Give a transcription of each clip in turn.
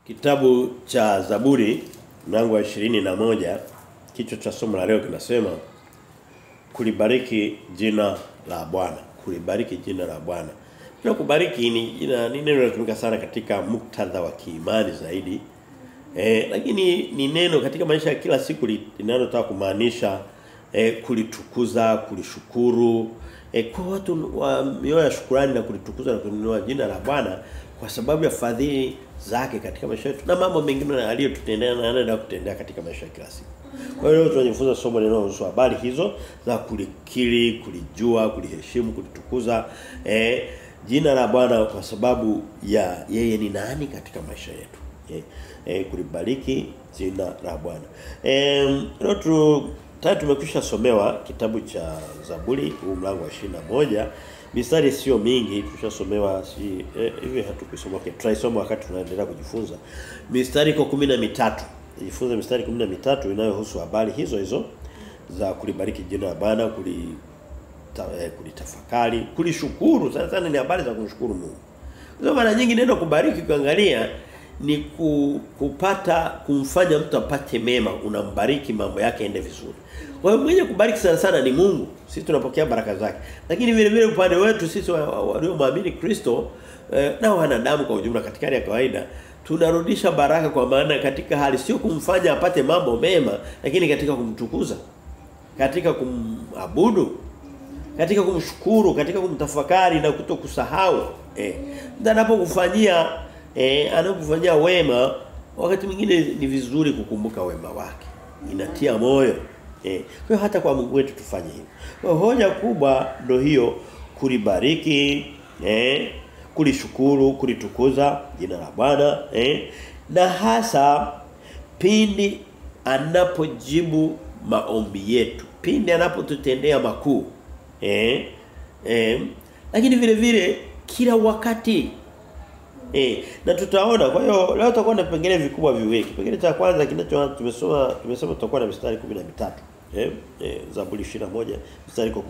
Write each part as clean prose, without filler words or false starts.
Kitabu cha Zaburi mlango wa 21 kichwa cha somo la leo kinasema kulibariki jina la Bwana. Kulibariki jina la Bwana. Neno kubariki ni neno linalotumika sana katika muktadha wa kiimani zaidi. Lakini ni neno katika maisha ya kila siku linalotaka kumaanisha kulitukuza, kulishukuru, kwa watu wa mioyo ya shukrani na kulitukuza na kuinua jina la Bwana kwa sababu ya fadhili zake katika maisha yetu na mambo mengine aliyotutendea na anaenda kutendea katika maisha ya kila siku. Kwa hiyo tunajifunza somo linalohusu habari hizo za kulikiri, kulijua, kuliheshimu, kulitukuza jina la Bwana kwa sababu ya yeye ni nani katika maisha yetu. Kulibariki jina la Bwana. Tayari tumekwisha somewa kitabu cha Zaburi mlango wa 21. Mistari sio mingi, tulishasomewa hivi hatukusoma. Okay, tutaisoma wakati tunaendelea kujifunza. Mistari iko 13. Jifunze mistari 13 inayohusu habari hizo za kulibariki jina la Bwana, kulitafakari, kulishukuru. Sana ni habari za kumshukuru Mungu. Kwa mara nyingi neno kubariki kuangalia ni kumfanya mtu apate mema, unambariki mambo yake yaende vizuri. Kwa hiyo mwenye kubariki sana ni Mungu. Sisi tunapokea baraka zake. Lakini vile vile upande wetu sisi waliomwamini Kristo na wanadamu kwa ujumla katika hali ya kawaida tunarudisha baraka kwa maana katika hali sio kumfanya apate mambo mema, lakini katika kumtukuza, katika kumabudu, katika kumshukuru, katika kumtafakari na kutokusahau. Anapokufanyia anapofanyia wema, wakati mwingine ni vizuri kukumbuka wema wake. Inatia moyo. Kwa hiyo hata kwa Mungu wetu tufanye hivyo. Kwa hoja kubwa ndio hiyo, kulibariki, kulishukuru, kulitukuza jina la Bwana, na hasa pindi anapojibu maombi yetu, pindi anapotutendea makuu. Lakini vile vile kila wakati. Na tutaona, kwa hiyo leo tutakuwa na vipengele vikubwa viwili. Kipengele cha kwanza tumesoma tutakuwa na mistari 13. Zaburi 21 mstari 13.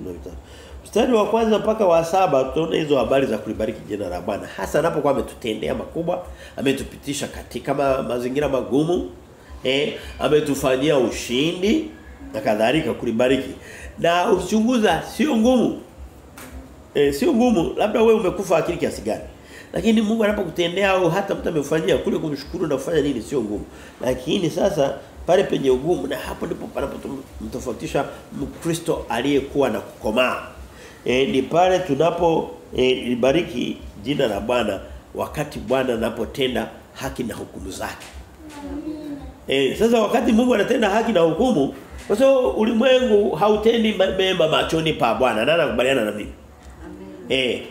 Mstari wa kwanza mpaka wa 7 tutaona hizo habari za kulibariki jina la Bwana. Hasa anapokuwa ametutendea makubwa, ametupitisha katika mazingira magumu, ametufanyia ushindi na kadhalika, kulibariki. Na uchunguza sio ngumu. Sio ngumu, labda wewe umekufa akili kiasi gani. Lakini Mungu anapokutendea au hata mtu amefanyia kule kumshukuru na kufanya nini sio ngumu. Lakini sasa pale penye ugumu, na hapo ndipo panapomtofautisha Mkristo aliyekuwa na kukomaa. Ni pale tunapo libariki jina la Bwana wakati Bwana anapotenda haki na hukumu zake. Sasa wakati Mungu anatenda haki na hukumu, kwa sababu ulimwengu hautendi mema machoni pa Bwana. Nani anakubaliana na mimi? Amen.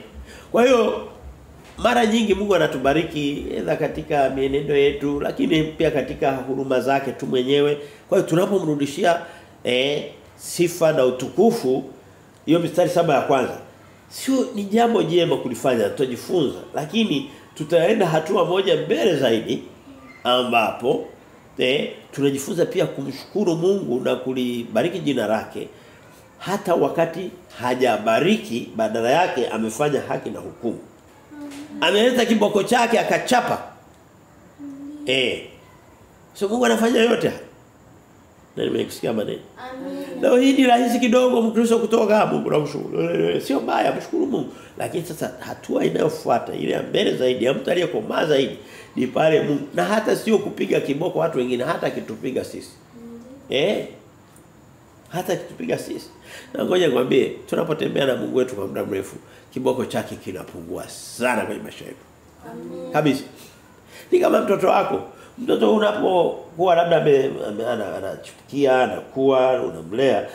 Kwa hiyo mara nyingi Mungu anatubariki aidha katika mienendo yetu, lakini pia katika huruma zake tu mwenyewe. Kwa hiyo tunapomrudishia sifa na utukufu, hiyo mistari 7 ya kwanza, sio ni jambo jema kulifanya, tutajifunza. Lakini tutaenda hatua moja mbele zaidi ambapo tunajifunza pia kumshukuru Mungu na kulibariki jina lake hata wakati hajabariki, badala yake amefanya haki na hukumu. Ameleta kiboko chake akachapa. So Mungu anafanya yote. Na nimekusikia maneno. Amen. Leo hii ni rahisi kidogo Mkristo kutoka Mungu na mshukuru. Sio mbaya mshukuru Mungu. Lakini sasa hatua inayofuata ile ya mbele zaidi ya mtu aliyekomaa zaidi ni pale Mungu, na hata sio kupiga kiboko watu wengine, hata kitupiga sisi. Hata kitupiga sisi. Na ngoja nikwambie, tunapotembea na Mungu wetu kwa muda mrefu, kiboko chake kinapungua sana kwenye maisha yetu. Amen. Kabisa. Ni kama mtoto wako. Mtoto unapokuwa labda anachipukia, anakuwa, unamlea.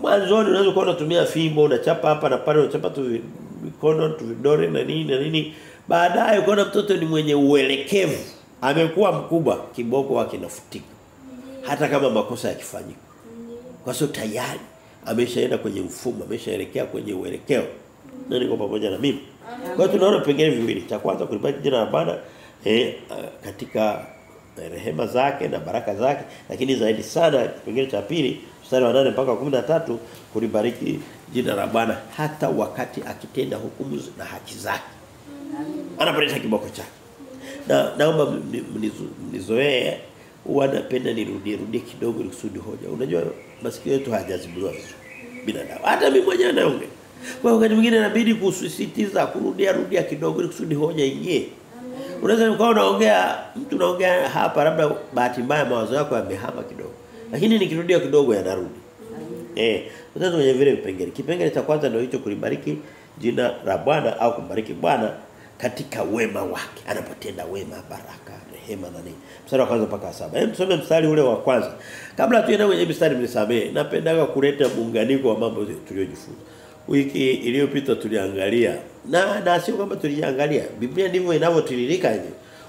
Mwanzoni unaweza kuwa unatumia fimbo, unachapa hapa na pale, unachapa tu mikono, tu vidole na nini. Baadaye ukaona mtoto ni mwenye uelekevu, amekuwa mkubwa, kiboko wake kinafutika. Hata kama makosa yakifanyika. Kwa sababu tayari ameshaenda kwenye mfumo, ameshaelekea kwenye uelekeo. Na niko pamoja na mimi. Kwa hiyo tunaona vipengele viwili. Cha kwanza kulibariki jina la Bwana katika rehema zake na baraka zake, lakini zaidi sana kipengele cha pili mstari wa 8 mpaka 13 kulibariki jina la Bwana hata wakati akitenda hukumu na haki zake. Anapeleka kiboko chake. Na naomba mnizoee huwa napenda nirudie kidogo ili kusudi hoja. Unajua masikio yetu hayajazibuliwa vizuri. Binadamu. Hata mimi mwenyewe naongea. Kwa hiyo wakati mwingine inabidi kusisitiza rudia kidogo ili kusudi hoja ingie. Unaweza ukawa unaongea mtu unaongea hapa labda bahati mbaya mawazo yako yamehama kidogo. Lakini nikirudia kidogo yanarudi. Sasa kwenye vile vipengele. Kipengele cha kwanza ndio hicho kulibariki jina la Bwana au kumbariki Bwana katika wema wake. Anapotenda wema, baraka, rehema na nini. Mstari wa kwanza mpaka 7. Hebu tusome mstari ule wa kwanza. Kabla tuende kwenye mstari mnisamee, napendaga kuleta muunganiko wa mambo tuliyojifunza. Wiki iliyopita tuliangalia na sio kwamba tuliangalia. Biblia ndivyo inavyotiririka hivi.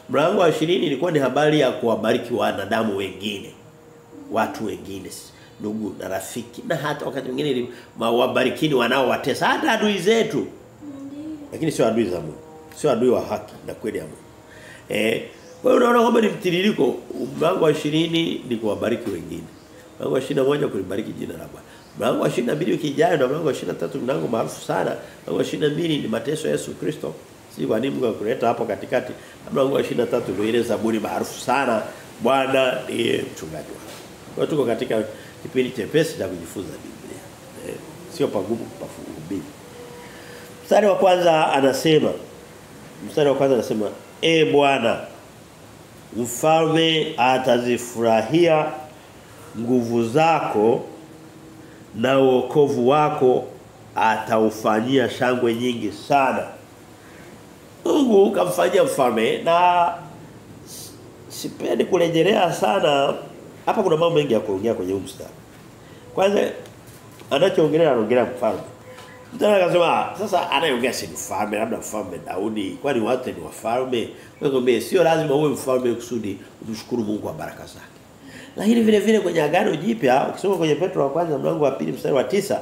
Mlango wa 20 ilikuwa ni habari ya kuwabariki wanadamu wengine. Watu wengine, ndugu na rafiki. Na hata wakati mwingine wabarikini wanaowatesa hata adui zetu. Lakini sio adui za Mungu. Sio adui wa haki na kweli ya Mungu. Kwa hiyo unaona kwamba ni mtiririko. Mlango wa 20 ni kuwabariki wengine. Mlango wa 21 kulibariki jina la Bwana. Mlango wa 22 wiki ijayo na mlango wa 23 mlango maarufu sana. Mlango wa 22 ni mateso ya Yesu Kristo. Si kwa nini Mungu akuleta hapo katikati. Mlango wa 23 ndio ile Zaburi maarufu sana. Bwana ndiye mchungaji wako. Kwa hiyo tuko katika kipindi chepesi cha kujifunza Biblia. Sio pagumu kuhubiri. Mstari wa kwanza anasema Bwana mfalme atazifurahia nguvu zako na wokovu wako ataufanyia shangwe nyingi sana. Mungu kamfanyia mfalme na sipendi kurejelea sana. Hapa kuna mambo mengi ya kuongea kwenye huu mstari. Kwanza anaongelea mfalme. Mtu akasema sasa anayeongea si mfalme, labda mfalme Daudi, kwani watu ni wafalme? Wewe sio lazima uwe mfalme kusudi umshukuru Mungu kwa baraka zake. Lakini vile vile kwenye Agano Jipya ukisoma kwenye Petro wa kwanza mlango wa 2 mstari wa 9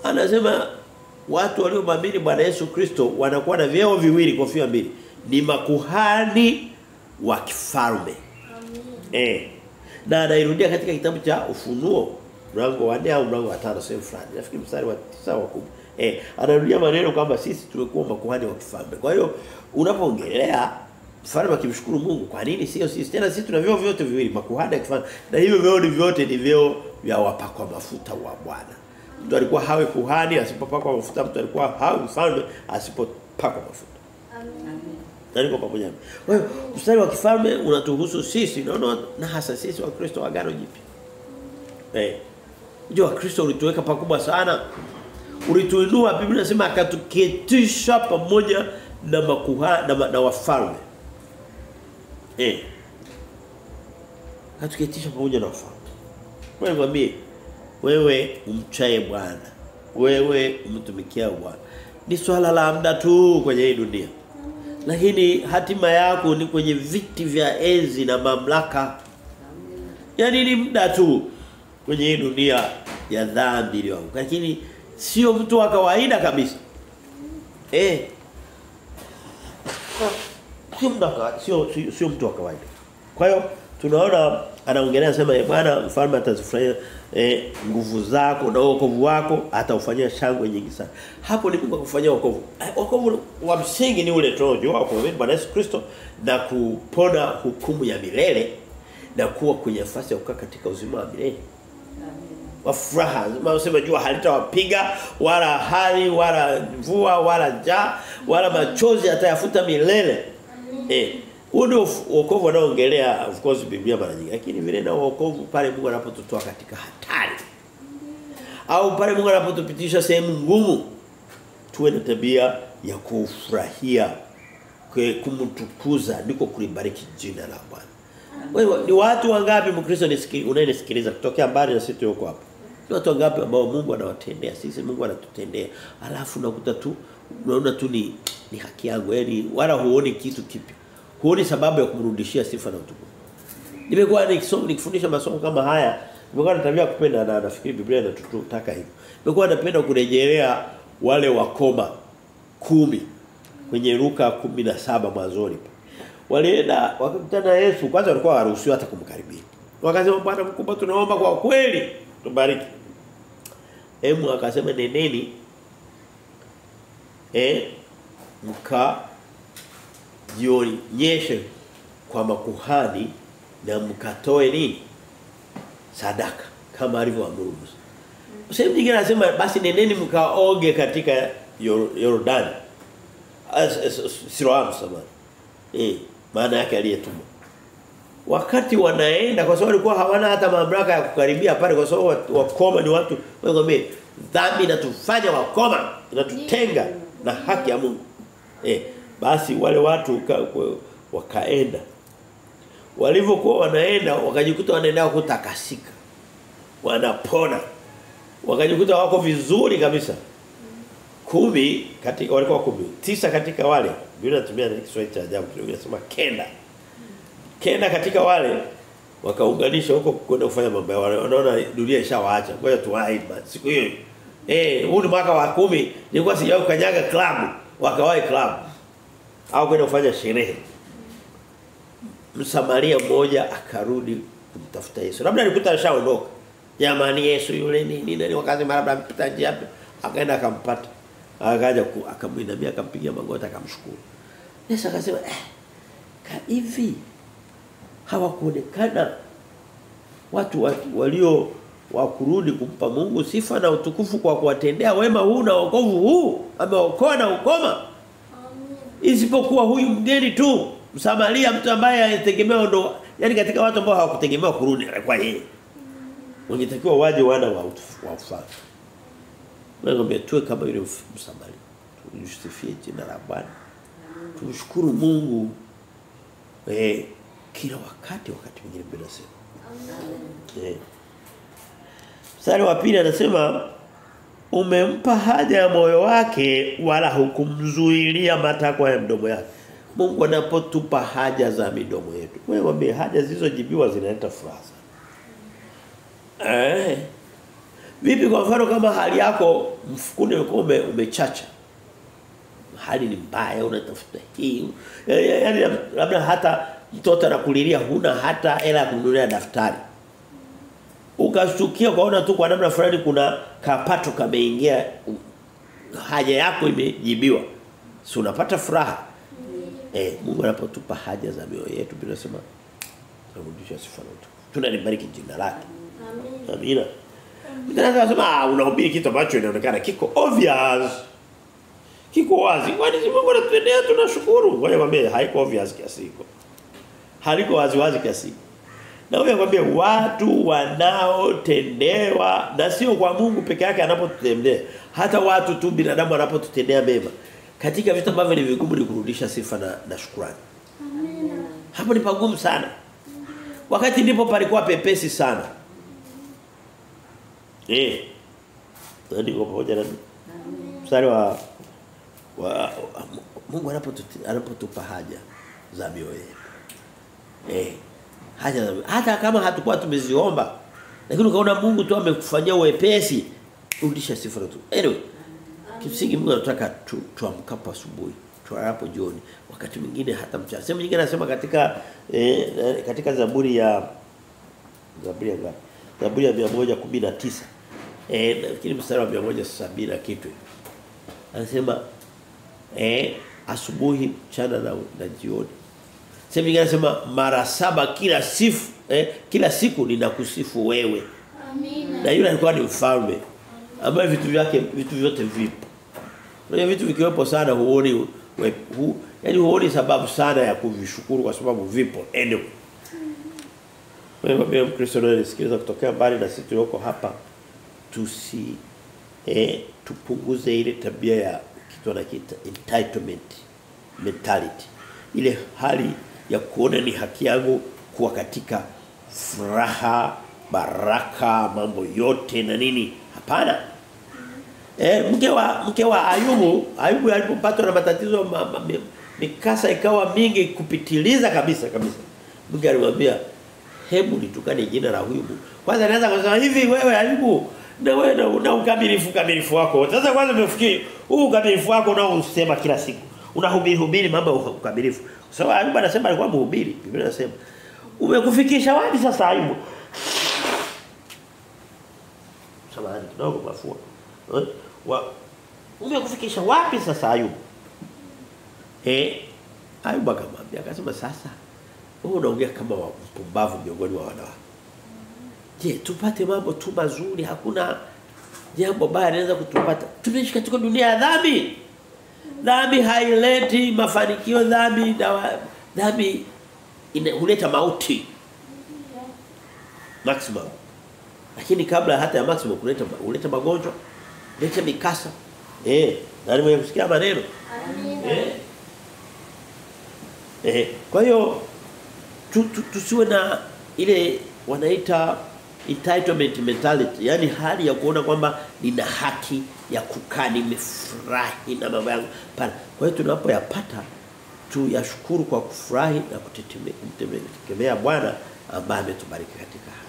anasema watu waliomwamini Bwana Yesu Kristo wanakuwa na vyeo viwili, kofia mbili. Ni makuhani wa kifalme. Na anairudia katika kitabu cha Ufunuo mlango wa 4 au mlango wa 5 sehemu fulani. Nafikiri mstari wa 9 wa 10. Anarudia maneno kwamba sisi tumekuwa makuhani wa kifalme. Kwa hiyo unapoongelea mfalme akimshukuru Mungu, kwa nini sio sisi? Tena sisi tuna vyeo vyote viwili, makuhani wa kifalme. Na hivyo vyeo vyote ni vyeo vya wapakwa mafuta wa Bwana. Mtu alikuwa hawe kuhani asipopakwa mafuta, mtu alikuwa hawe mfalme asipopakwa mafuta. Amen. Niko pamoja. Kwa hiyo mstari wa kifalme unatuhusu sisi, naona na hasa sisi wa Kristo wa Agano Jipya. Unajua Kristo ulituweka pakubwa sana. Ulituinua, Biblia inasema akatuketisha pamoja na makuhani na wafalme. Akatuketisha pamoja na wafalme. Wewe mwambie, wewe umchaye Bwana, wewe umtumikia Bwana. Ni swala la muda tu kwenye hii dunia. Lakini hatima yako ni kwenye viti vya enzi na mamlaka. Yaani ni muda tu kwenye hii dunia ya dhambi iliyo. Lakini sio mtu wa kawaida kabisa. Sio mtu wa kawaida. Kwa hiyo tunaona anaongelea anasema Bwana mfalme atazifurahia nguvu zako na wokovu wako ataufanyia shangwe nyingi sana. Hapo ni Mungu akufanyia wokovu. Wokovu wa msingi ni ule tunajua kwa Bwana Yesu Kristo na kupona hukumu ya milele na kuwa kwenye nafasi ya kukaa katika uzima wa milele. Wa furaha, unasema jua halitawapiga wala hali wala mvua wala njaa wala machozi atayafuta milele. Huo ndio wokovu anaoongelea of course Biblia mara nyingi, lakini vile na wokovu pale Mungu anapotutoa katika hatari. Au pale Mungu anapotupitisha sehemu ngumu, tuwe na tabia ya kufurahia, kumtukuza, ndiko kulibariki jina la Bwana. Wewe ni watu wangapi Mkristo unayenisikiliza kutokea mbali na sisi tuko hapa? Ni watu wangapi ambao Mungu anawatendea? Sisi Mungu anatutendea. Alafu unakuta tu unaona tu ni haki yangu, yaani wala huoni kitu kipi. Huoni sababu ya kumrudishia sifa na utukufu. Nimekuwa nikifundisha masomo kama haya, nimekuwa na tabia kupenda na nafikiri Biblia inatutaka hivyo. Nimekuwa napenda kurejelea wale wakoma 10 kwenye Luka 17 mwanzoni. Walienda wakakutana na Yesu, kwanza walikuwa hawaruhusiwi hata kumkaribia. Wakasema Bwana mkubwa tunaomba kwa kweli tubariki. Akasema neneni mka jioni nyeshe kwa makuhani na mkatoe nini? Sadaka kama alivyoamuru Musa. Sehemu nyingine anasema basi nendeni mkaoge katika Yordani. Siloamu samani. Maana yake aliyetumwa. Wakati wanaenda kwa sababu walikuwa hawana hata mamlaka ya kukaribia pale kwa sababu wakoma ni watu wengine dhambi inatufanya wakoma, inatutenga na haki ya Mungu. Basi wale watu wakaenda. Walivyokuwa wanaenda wakajikuta wanaenda kutakasika. Wanapona. Wakajikuta wako vizuri kabisa. 10 katika walikuwa 10. 9 katika wale. Biblia inatumia Kiswahili cha ajabu kidogo inasema kenda. Kenda katika wale wakaunganisha huko kwenda kufanya mambo yao. Wanaona dunia ishawaacha. Ngoja tuwahi siku hiyo. Huu ni mwaka wa 10 nilikuwa sijawahi kukanyaga club, wakawahi club. Au kwenda kufanya sherehe. Msamaria mmoja akarudi kumtafuta Yesu. Labda alikuta ashaondoka. Jamani Yesu yule nini wakazi labda mpita njia akaenda akampata. Akaja akamuinamia akampigia magoti akamshukuru. Yesu akasema hivi hawakuonekana watu walio wakurudi kumpa Mungu sifa na utukufu kwa kuwatendea wema huu na wokovu huu ameokoa na ukoma. Isipokuwa huyu mgeni tu Msamaria, mtu ambaye alitegemea ndo yani katika watu ambao hawakutegemea kurudi kwa yeye. Wangetakiwa waje wana wa ufalme. Wewe tuwe kama yule Msamaria. Tusifie jina la Bwana. Tumshukuru Mungu kila wakati mwingine bila sema. Amen. Mstari wa 2 anasema umempa haja ya moyo wake wala hukumzuilia matakwa ya mdomo yake. Mungu anapotupa haja za midomo yetu. Wewe mwambie haja zilizojibiwa zinaleta furaha. Vipi kwa mfano kama hali yako mfukuni umechacha. Hali ni mbaya unatafuta hii. Yaani labda hata mtoto anakulilia huna hata hela ya kununulia daftari. Ukashtukia kwaona tu kwa namna fulani kuna kapato kameingia, haja yako imejibiwa. Si unapata furaha? Mungu anapotupa haja za mioyo yetu tunasema tunarudisha sifa zote. Tunalibariki jina lake. Amina. Tunaweza kusema unahubiri kitu ambacho inaonekana kiko obvious. Kiko wazi. Kwani Mungu anatupendea tunashukuru. Ngoja kwambie haiko obvious kiasi hiko. Haliko wazi kiasi. Na wewe kwambie watu wanaotendewa na sio kwa Mungu peke yake anapotutendea. Hata watu tu binadamu wanapotutendea mema. Katika vitu ambavyo ni vigumu ni kurudisha sifa na shukrani. Amina. Hapo ni pagumu sana. Wakati ndipo palikuwa pepesi sana. Ndio pamoja na mstari wa Mungu anapotupa haja za mioyo yetu. Haja hata kama hatakuwa tumeziomba lakini ukaona Mungu tu amekufanyia wepesi, rudisha sifa tu. Anyway, kimsingi Mungu anataka tuamkapo asubuhi, tuamkapo jioni, wakati mwingine hata mchana. Sema nyingine anasema katika Zaburi ya 119. Lakini mstari wa 170 na kitu. Anasema asubuhi, mchana na jioni. Sema nyingine anasema mara 7 kila siku ninakusifu wewe. Amina. Na yule alikuwa ni mfalme ambaye vitu vyote vipo. Unajua vitu vikiwepo sana huoni sababu sana ya kuvishukuru kwa sababu vipo. Anyway. Wewe Mkristo unayesikiliza kutoka mbali na sisi tulioko hapa tupunguze ile tabia ya kitu anakiita entitlement mentality. Ile hali ya kuona ni haki yangu kuwa katika furaha, baraka, mambo yote na nini. Hapana. Mke wa Ayubu alipopatwa na matatizo mikasa ikawa mingi kupitiliza kabisa. Mungu alimwambia hebu nitukane jina la huyu Mungu. Kwanza anaanza kusema hivi wewe Ayubu na wewe una ukamilifu wako. Sasa kwanza umefikiri huu ukamilifu wako unaosema kila siku. Unahubiri mambo ya ukamilifu. Kwa sababu Ayubu anasema alikuwa mhubiri. Biblia inasema umekufikisha wapi sasa Ayubu? Samahani kidogo mafua. Umekufikisha wapi sasa Ayubu? Ayubu akamwambia akasema sasa wewe unaongea kama mpumbavu miongoni mwa wanawake. Je, tupate mambo tu mazuri, hakuna jambo baya linaweza kutupata. Tunaishi katika dunia ya dhambi. Dhambi haileti mafanikio, dhambi huleta mauti. Maximum. Lakini kabla hata ya maximum huleta magonjwa, huleta mikasa. Nani mwenye kusikia maneno? Kwa hiyo tusiwe na ile wanaita entitlement mentality, yani hali ya kuona kwamba nina haki ya kukaa nimefurahi na mambo yangu. Kwa hiyo tunapoyapata tuyashukuru kwa kufurahi na kutegemea Bwana ambaye ametubariki katika haya.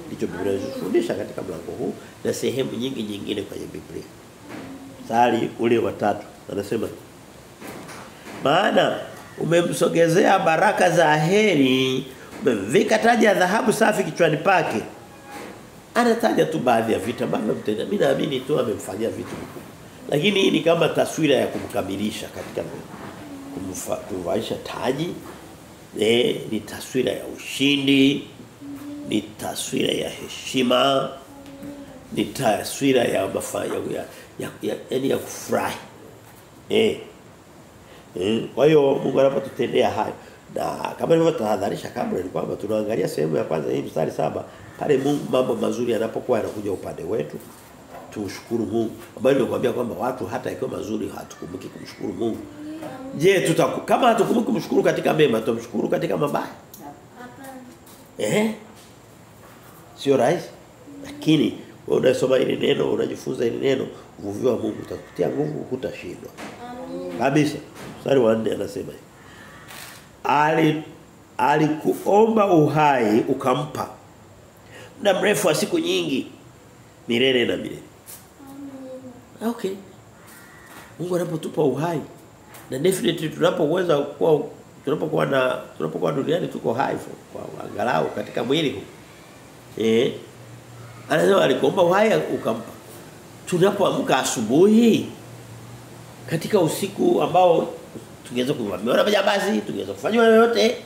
Ndicho Biblia inafundisha katika mlango huu na sehemu nyingine kwenye Biblia. Mstari ule wa 3 anasema, maana umemsogezea baraka za heri, umemvika taji ya dhahabu safi kichwani pake. Anataja tu baadhi ya vitu ambavyo mtenda. Mimi naamini tu amemfanyia vitu vikubwa. Lakini hii ni kama taswira ya kumkamilisha katika kumvaisha taji. Ni taswira ya ushindi, ni taswira ya heshima, ni taswira ya ya kufurahi. Kwa hiyo Mungu anapotutendea hayo, na kama nilivyotahadharisha kabla, ni kwamba tunaangalia sehemu ya kwanza hii mstari 7, pale Mungu mambo mazuri yanapokuwa yanakuja upande wetu, tushukuru Mungu. Ambayo nimekuambia kwamba watu hata ikiwa mazuri hatukumbuki kumshukuru Mungu. Je, kama hatukumbuki kumshukuru katika mema, tutamshukuru katika mabaya? Hapana. Sio rahisi. Lakini wewe unasoma hili neno, unajifunza hili neno, uvuvio wa Mungu utakutia nguvu, hutashindwa. Amen. Kabisa. Mstari wa 4 anasema alikuomba uhai ukampa, muda mrefu wa siku nyingi, milele na milele. Amen. Okay. Mungu anapotupa uhai, na definitely tunapokuwa duniani tuko hai kwa angalau katika mwili huu. Anasema alikuomba uhai ukampa. Tunapoamka asubuhi katika usiku ambao tungeweza kuvamiwa na majambazi, tungeweza kufanywa yote.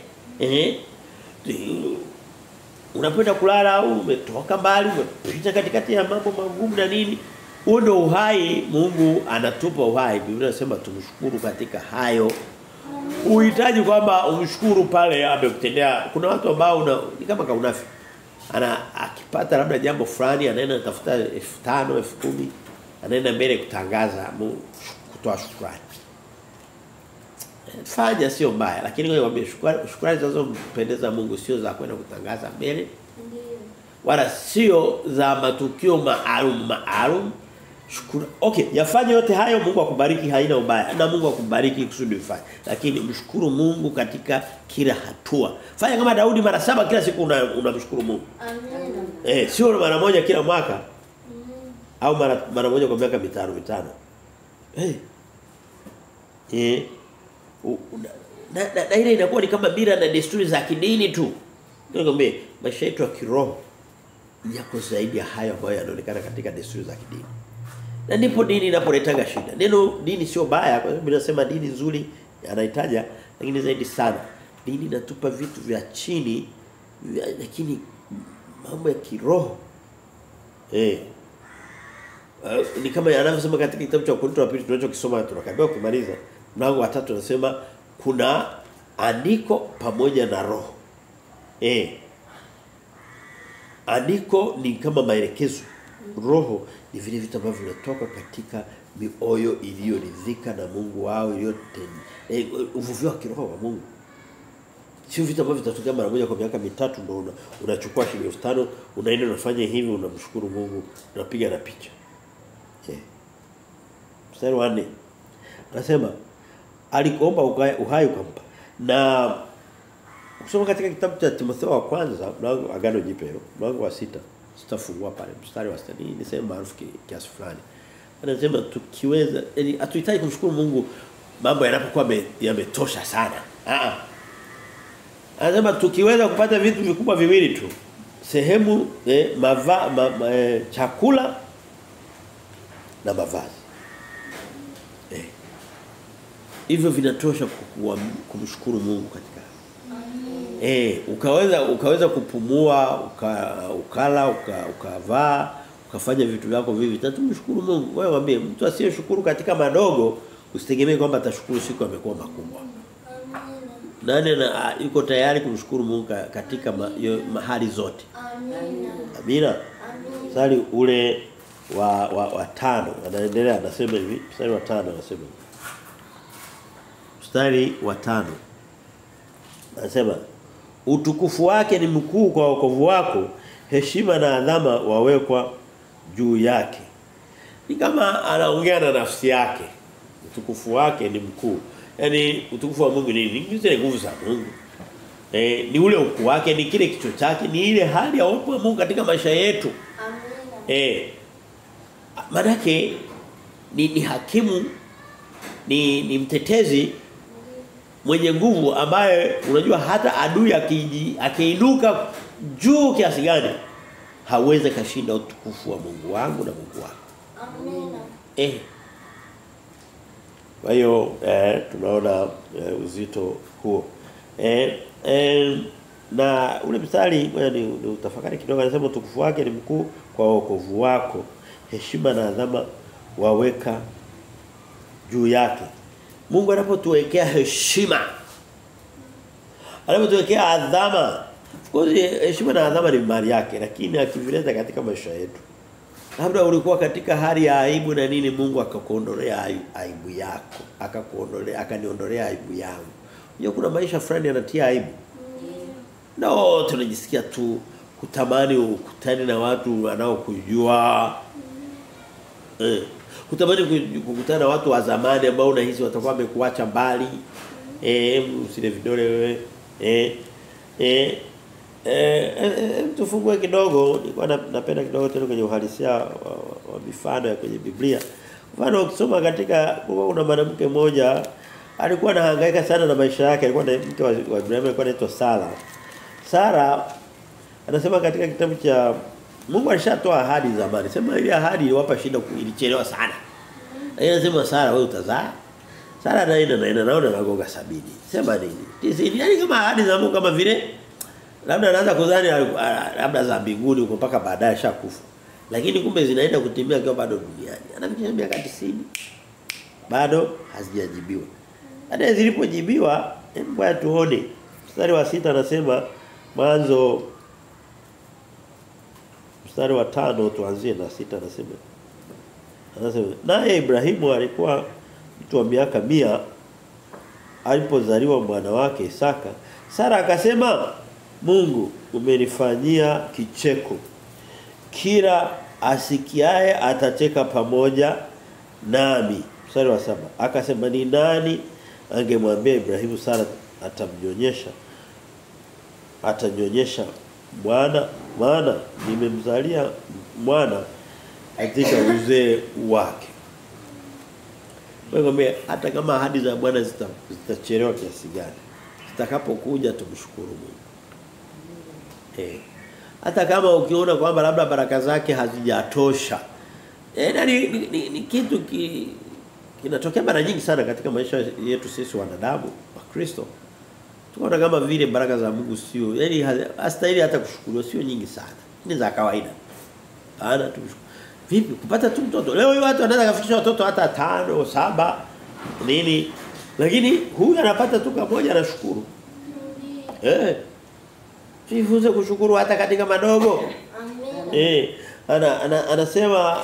Unapenda kulala au umetoka mbali, umepita katikati ya mambo magumu na nini, huo ndio uhai. Mungu anatupa uhai. Biblia inasema tumshukuru katika hayo. Uhitaji kwamba umshukuru pale amekutendea. Kuna watu ambao ni kama kaunafi. Akipata labda jambo fulani anaenda kutafuta 5,000, 10,000, anaenda mbele kutangaza kutoa shukrani. Fanya sio mbaya, lakini wewe waambie shukrani zinazompendeza Mungu sio za kwenda kutangaza mbele. Ndio. Wala sio za matukio maalum. Shukuru. Okay, yafanye yote hayo, Mungu akubariki, haina ubaya. Na Mungu akubariki kusudi ufanye. Lakini mshukuru Mungu katika kila hatua. Fanya kama Daudi mara 7 kila siku unamshukuru Mungu. Amen. Sio mara moja kila mwaka. Au mara moja kwa miaka 5. Na ile inakuwa ni kama mila na desturi za kidini tu. Nikwambie maisha yetu ya kiroho yako zaidi ya hayo ambayo yanaonekana katika desturi za kidini. Na ndipo dini inapoleta shida. Neno dini sio baya, kwa sababu ninasema dini nzuri anahitaja, lakini zaidi sana dini inatupa vitu vya chini, lakini mambo ya kiroho ni kama yanavyosema katika kitabu cha Wakorintho wa pili tunachokisoma tunakaribia kumaliza. Mlango wa 3 unasema kuna andiko pamoja na roho. Andiko ni kama maelekezo. Roho ni vile vitu ambavyo vinatoka katika mioyo iliyoridhika na Mungu wao, uvuvio wa kiroho wa Mungu. Sio vitu ambavyo vitatokea mara moja kwa miaka 3 ndio unachukua shilingi 5,000 unaenda unafanya hivi, unamshukuru Mungu, unapiga na picha. Mstari wa 4 anasema alikuomba uhai ukampa. Na ukisoma katika kitabu cha Timotheo wa kwanza, mlango Agano Jipya, mlango wa 6, sitafungua pale mstari wa 6, ni sema maarufu kiasi fulani. Anasema tukiweza, hatuhitaji kumshukuru Mungu mambo yanapokuwa yametosha sana. Anasema tukiweza kupata vitu vikubwa viwili tu. Sehemu chakula na mavazi. Hivyo vinatosha kumshukuru Mungu katika. ukaweza kupumua, ukala, ukavaa, ukafanya vitu vyako vivi. Tumshukuru Mungu. Wewe mwambie mtu asiyeshukuru katika madogo usitegemee kwamba atashukuru siku amekuwa makubwa. Nani yuko tayari kumshukuru Mungu katika mahali zote? Amina. Mstari ule wa 5 anaendelea anasema hivi, mstari wa 5 anasema. Mstari wa 5 anasema utukufu wake ni mkuu kwa wokovu wako, heshima na adhama wawekwa juu yake. Ni kama anaongea na nafsi yake. Utukufu wake ni mkuu. Yaani utukufu wa Mungu ni zile nguvu za Mungu. Ni ule ukuu wake, ni kile kicho chake, ni ile hali ya uwepo wa Mungu katika maisha yetu. Amina. Manake ni hakimu, ni mtetezi mwenye nguvu ambaye unajua hata adui akiinuka juu kiasi gani hawezi kashinda utukufu wa Mungu wangu na Mungu wako. Amina. Kwa hiyo tunaona uzito huo. Na ule mstari ni utafakari kidogo, anasema utukufu wake ni mkuu kwa wokovu wako, heshima na adhama waweka juu yake. Mungu anapotuwekea heshima, anapotuwekea adhama, of course heshima na adhama ni mali yake, lakini akivileta katika maisha yetu. Labda ulikuwa katika hali ya aibu na nini, Mungu akakuondolea aibu yako, akaniondolea aibu yangu. Unajua kuna maisha fulani yanatia aibu. No, tunajisikia tu kutamani ukutane na watu wanaokujua. Kutamani kukutana na watu wa zamani ambao unahisi watakuwa wamekuacha mbali. Usile vidole wewe. Tufungue kidogo, nilikuwa napenda kidogo tena kwenye uhalisia wa mifano ya kwenye Biblia. Mfano ukisoma katika kuna mwanamke mmoja alikuwa anahangaika sana na maisha yake, alikuwa na mke wa Ibrahim alikuwa anaitwa Sara. Sara anasema katika kitabu cha Mungu alishatoa ahadi zamani. Sema ile ahadi iliwapa shida, ilichelewa sana. Yeye anasema Sara wewe utazaa. Sara anaenda naona anagonga 70. Sema nini? Yaani kama ahadi za Mungu kama vile labda anaanza kudhani labda za mbinguni uko mpaka baadaye shakufa. Lakini kumbe zinaenda kutimia akiwa bado duniani. Anafikia miaka 90. Bado hazijajibiwa. Hata zilipojibiwa, hebu tuone. Mstari wa 6 anasema Mwanzo mstari wa 5 tuanzie na 6 anasema naye Ibrahimu alikuwa mtu wa miaka 100 alipozaliwa mwana wake Isaka. Sara akasema, Mungu umenifanyia kicheko, kila asikiaye atacheka pamoja nami. Mstari wa 7 akasema, ni nani angemwambia Ibrahimu Sara atanyonyesha mwana, maana nimemzalia mwana katika uzee wake. Wewe hata kama ahadi za Bwana zitachelewa kiasi gani, zitakapokuja tumshukuru Mungu. Hata kama ukiona kwamba labda baraka zake hazijatosha, ni kitu kinatokea mara nyingi sana katika maisha yetu sisi wanadamu wa Kristo. Tunaona kama vile baraka za Mungu sio, yani hastahili hata kushukuriwa, sio nyingi sana. Ni za kawaida. Tumshukuru. Vipi kupata tu mtoto? Leo watu wanaweza kufikisha watoto hata 5, 7 nini? Lakini huyu anapata tu kamoja anashukuru. Tujifunze kushukuru hata katika madogo. Anasema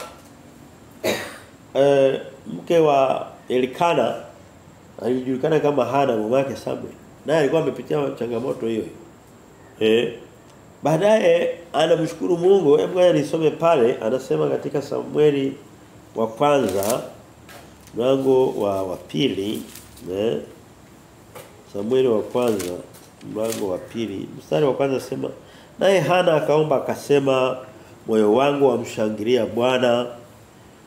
mke wa Elikana alijulikana kama Hana, mama yake Samuel. Naye alikuwa amepitia changamoto hiyo. Baadaye anamshukuru Mungu. Hebu ngoja nisome pale, anasema katika Samueli wa kwanza mlango wa pili, Samueli wa kwanza mlango wa pili mstari wa kwanza sema, naye Hana akaomba akasema, moyo wangu wamshangilia Bwana.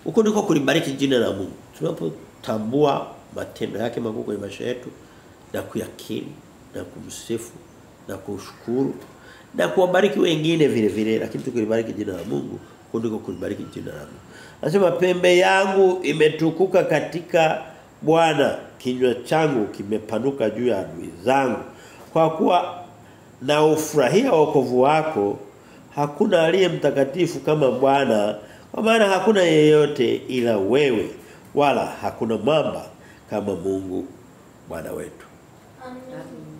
Huko ndiko kulibariki jina la Mungu. Tunapotambua matendo yake makuu kwenye maisha yetu na kuyakiri na kumsifu na kushukuru na kuwabariki wengine vile vile, lakini tukilibariki jina la Mungu, huko ndiko kulibariki jina la Mungu. Anasema, pembe yangu imetukuka katika Bwana, kinywa changu kimepanuka juu ya adui zangu, kwa kuwa na ufurahia wokovu wako, hakuna aliye mtakatifu kama Bwana, kwa maana hakuna yeyote ila wewe, wala hakuna mwamba kama Mungu Bwana wetu.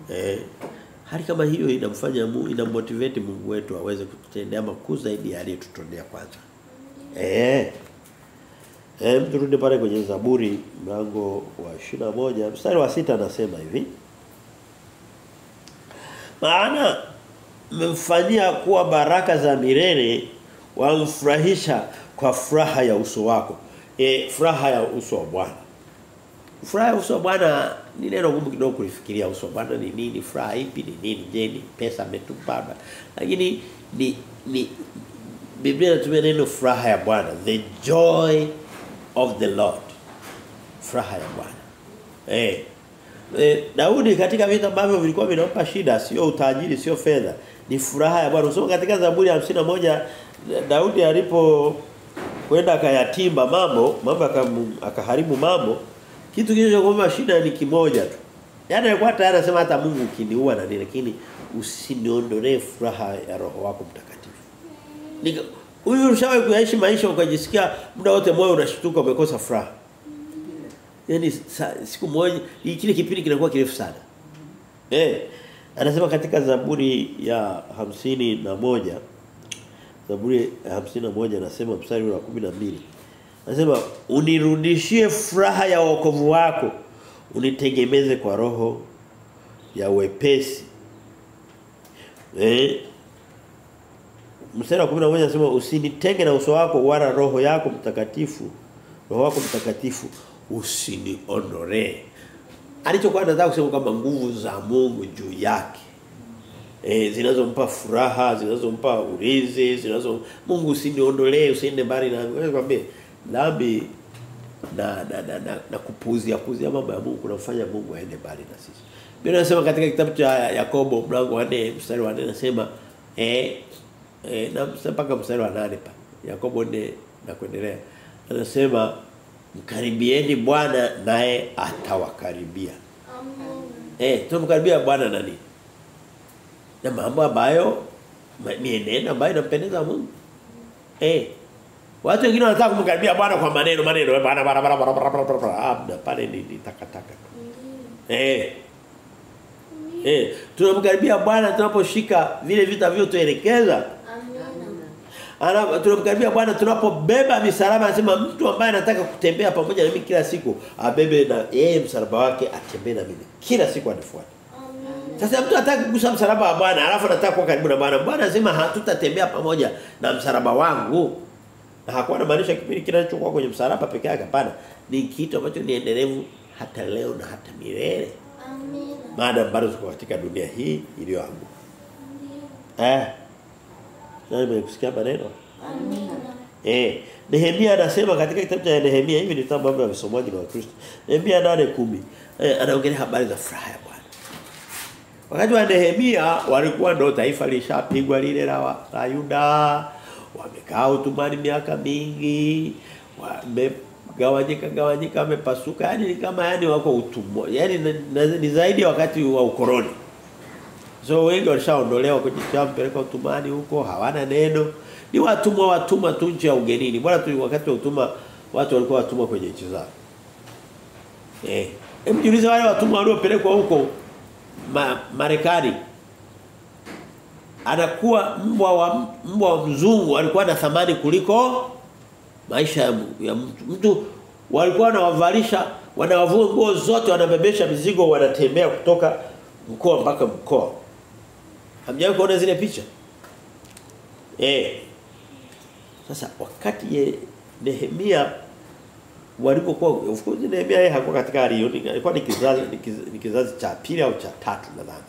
Amen. Hali kama hiyo inamfanya Mungu, inamotivate Mungu wetu aweze kututendea makuu zaidi ya aliyotutendea kwanza. Turudi pale kwenye Zaburi mlango wa 21 mstari wa 6 anasema hivi. Maana mmemfanyia kuwa baraka za milele, wamfurahisha kwa furaha ya uso wako. Furaha ya uso wa Bwana. Furaha ya uso wa Bwana ni neno gumu kidogo kulifikiria. Uso wa Bwana ni nini? Furaha ipi ni nini? Je, ni pesa ametupa? Lakini ni Biblia inatumia neno furaha ya Bwana, the joy of the Lord. Furaha ya Bwana. Daudi katika vitu ambavyo vilikuwa vinampa shida, sio utajiri, sio fedha, ni furaha ya Bwana. Usoma katika Zaburi ya 51 Daudi alipo kwenda akayatimba mambo akaharibu mambo, kitu kilichokuwa shida ni kimoja tu. Yaani alikuwa tayari anasema hata Mungu ukiniua na nini, lakini usiniondolee furaha ya Roho wako Mtakatifu. Huyu ushawahi kuyaishi maisha ukajisikia muda wote moyo unashtuka umekosa furaha? Yaani siku moja kile kipindi kinakuwa kirefu sana. Anasema katika Zaburi ya 51 Zaburi ya 51 anasema mstari wa 12. Anasema unirudishie furaha ya wokovu wako, unitegemeze kwa roho ya wepesi. Mstari wa 11 anasema usinitenge na uso wako, wala roho yako mtakatifu usiniondolee. Alichokuwa anataka kusema kwamba nguvu za Mungu juu yake zinazompa furaha, zinazompa ulinzi, Mungu usiniondolee, usiende mbali na wewe. Kwambie dhambi na kupuuzia mambo ya Mungu kunafanya Mungu aende mbali na sisi. Biblia inasema katika kitabu cha Yakobo mlango wa 4 mstari wa 4 anasema na mpaka mstari wa 8 pa Yakobo 4 na kuendelea anasema mkaribieni Bwana naye atawakaribia. Tumkaribia Bwana nani? Na mambo ambayo mienendo ambayo inampendeza Mungu. Watu wengine wanataka kumkaribia Bwana kwa maneno Bwana pale ni takataka. Tunamkaribia Bwana tunaposhika vile vita vyotuelekeza. Tunamkaribia Bwana tunapobeba misalaba. Anasema mtu ambaye anataka kutembea pamoja na mimi kila siku abebe na yeye msalaba wake, atembee na mimi kila siku anifuate. Sasa mtu anataka kugusa msalaba wa Bwana alafu anataka kuwa karibu na Bwana. Bwana anasema hatutatembea pamoja na msalaba wangu. Na hakuwa anamaanisha kipindi kinachokuwa kwenye msalaba peke yake, hapana. Ni kitu ambacho ni endelevu hata leo na hata milele. Amina. Maana bado tuko katika dunia hii iliyoanguka. Nani mmesikia maneno? Amina. Nehemia anasema katika kitabu cha Nehemia, hivi ni vitabu ambavyo visomaji na Wakristo. Nehemia 8:10 anaongelea habari za furaha ya Bwana. Wakati wa Nehemia walikuwa ndo taifa lishapigwa lile la Yuda, wamekaa utumwani miaka mingi, wamegawanyika wamepasuka, yani kama wako utumwa, yani ni zaidi ya wakati wa ukoloni. So wengi walishaondolewa kwenye peleka utumwani huko, hawana neno, ni watumwa tu nchi ya ugenini. Bora tu wakati wa utumwa watu walikuwa watumwa kwenye nchi zao. Mjiulize wale watumwa waliopelekwa huko Marekani, anakuwa mbwa wa mzungu alikuwa na thamani kuliko maisha ya mtu. Walikuwa wanawavalisha, wanawavua nguo zote, wanabebesha mizigo, wanatembea kutoka mkoa mpaka mkoa. Hamjawahi kuona zile picha? Sasa wakati Nehemia walipokuwa, of course Nehemia hakuwa katika hali hiyo, alikuwa ni kizazi cha pili au cha tatu nadhani.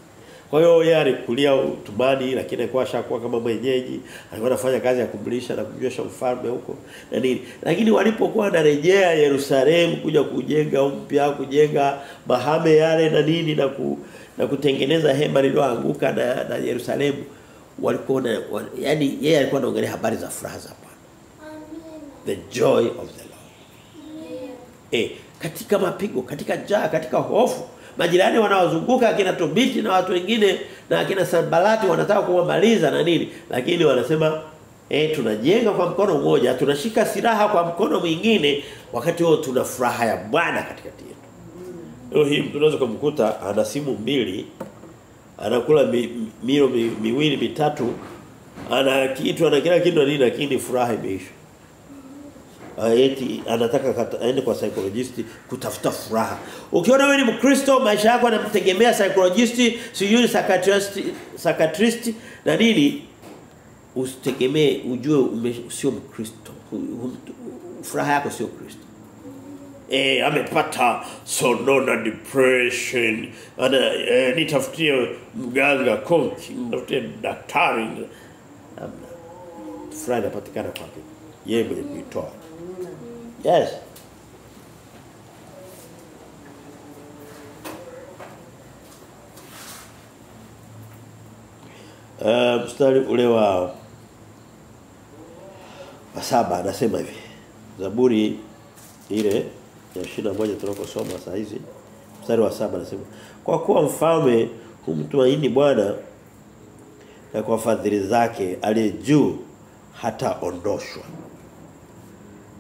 Kwa hiyo yeye alikulia utumani, lakini alikuwa ashakuwa kama mwenyeji, alikuwa anafanya kazi ya kumlisha na kumnywesha mfalme huko na nini. Lakini walipokuwa wanarejea Yerusalemu kuja kujenga upya, kujenga mahame yale na nini na kutengeneza hema lililoanguka na Yerusalemu, walikuwa yani yeye alikuwa anaongelea habari za furaha za Bwana. The joy of the Lord. Katika mapigo, katika njaa, katika hofu, majirani wanaozunguka akina Tobiti na watu wengine na akina Sanbalati wanataka kuwamaliza na nini, lakini wanasema tunajenga kwa mkono mmoja, tunashika silaha kwa mkono mwingine, wakati huo tuna furaha ya Bwana katikati yetu. Leo hii tunaweza kumkuta ana simu mbili, anakula milo miwili mitatu, ana kitu ana kila kitu nini, lakini furaha imeisha. Eti anataka aende kwa psychologist kutafuta furaha. Ukiona wewe ni Mkristo, maisha yako yanamtegemea psychologist, sijui psychiatrist na nini, usitegemee, ujue sio Mkristo. Furaha yako sio Kristo. Amepata sonona depression, nitafutie mganga konki, nitafutie daktari. Furaha inapatikana kwake yeye mwenye kuitoa. Yes. Mstari ule wa 7 anasema hivi. Zaburi ile ya 21 tunakosoma saa hizi. Mstari wa 7 anasema, kwa kuwa mfalme humtumaini Bwana na kwa fadhili zake aliye juu hata ondoshwa.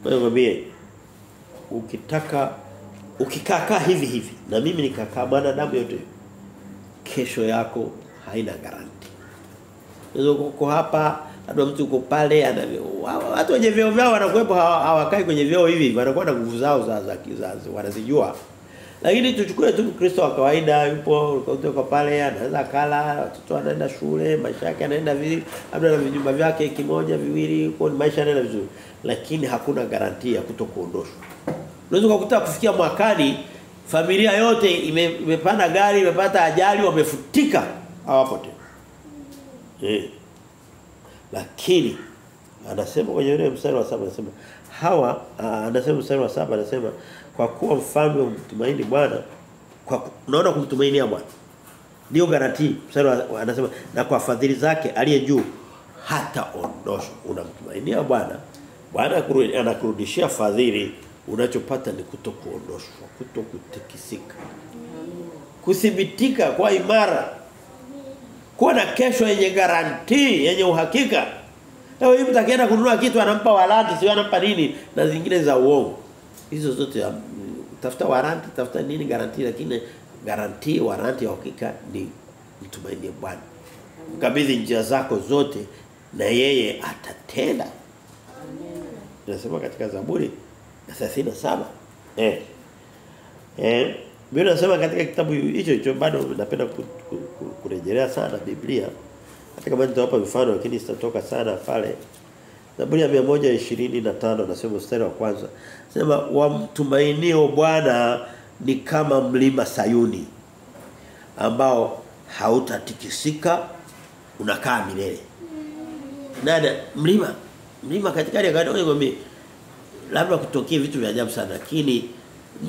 Mwambie ukikaa hivi na mimi nikakaa mwanadamu yote, kesho yako haina garanti. Uko hapa, hata mtu uko pale watu wenye vyeo vyao wanakuepo hawakai kwenye vyeo hivi, wanakuwa na nguvu zao za kizazi wanazijua. Lakini tuchukue tu Kristo wa kawaida, yupo kutoka pale, anaweza kala, watoto wanaenda shule, maisha yake yanaenda vizuri, labda na vijumba vyake kimoja viwili, kwa maisha yanaenda vizuri, lakini hakuna garantia kutokuondoshwa. Unaweza kukuta kufikia mwakani familia yote imepanda gari, imepata ajali, wamefutika, hawapo tena. Lakini anasema kwenye ile mstari wa 7 anasema anasema mstari wa 7 anasema, kwa kuwa mfalme humtumaini Bwana, unaona kumtumainia Bwana ndio garanti. Mstari anasema, na kwa fadhili zake aliye juu hata ondoshwa. Unamtumainia Bwana, Bwana anakurudishia fadhili, unachopata ni kutokuondoshwa, kutokutikisika, kuthibitika kwa imara, kuwa na kesho yenye garanti, yenye uhakika. Leo hii mtu akienda kununua kitu anampa waranti, sio anampa nini na zingine za uongo. Hizo zote tafuta waranti, tafuta nini garanti, lakini garanti, waranti ya hakika ni mtumaini Bwana. Mkabidhi njia zako zote na yeye atatenda. Nasema katika Zaburi 37. Biblia inasema katika kitabu hicho bado napenda kurejelea sana Biblia. Hata kama nitawapa mifano lakini sitatoka sana pale. Zaburi ya 125 nasema mstari wa kwanza. Sema wamtumainio Bwana ni kama mlima Sayuni ambao hautatikisika, unakaa milele. Mlima katika ile gani ngombe labda kutokea vitu vya ajabu sana, lakini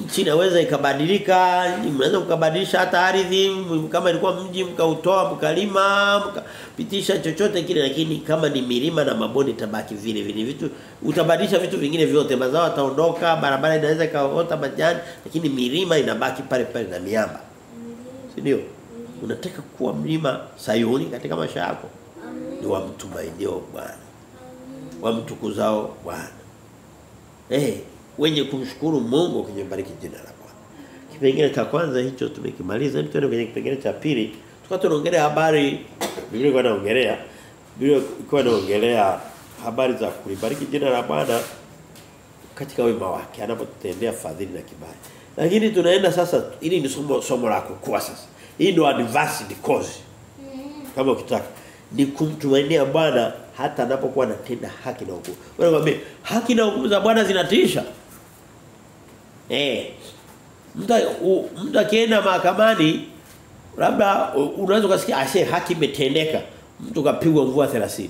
nchi inaweza ikabadilika, mnaweza kukabadilisha hata ardhi, kama ilikuwa mji mkautoa mkalima, mkapitisha chochote kile, lakini kama ni milima na mabonde tabaki vile vile. Vitu utabadilisha vitu vingine vyote, mazao yataondoka, barabara inaweza ikaota majani, lakini milima inabaki pale pale na miamba. Si ndio? Unataka kuwa mlima Sayuni katika maisha yako, ni wamtumainio Bwana, wamtukuzao Bwana. Wenye kumshukuru Mungu kujibariki jina la Bwana. Kipengele cha kwanza hicho tumekimaliza. Tuende kwenye kipengele cha pili. Tukao tunaongelea habari, Biblia ilikuwa inaongelea habari za kulibariki jina la Bwana katika wema wake anapotendea fadhili na kibali. Lakini tunaenda sasa, ili ni somo lako kwa sasa. Hii ndio advanced course. Kama ukitaka ni kumtumainia Bwana hata anapokuwa anatenda haki na hukumu. Wewe ngombe haki na hukumu za Bwana zinatisha. Mtu akienda mahakamani labda unaweza kusikia haki imetendeka, mtu kapigwa mvua 30.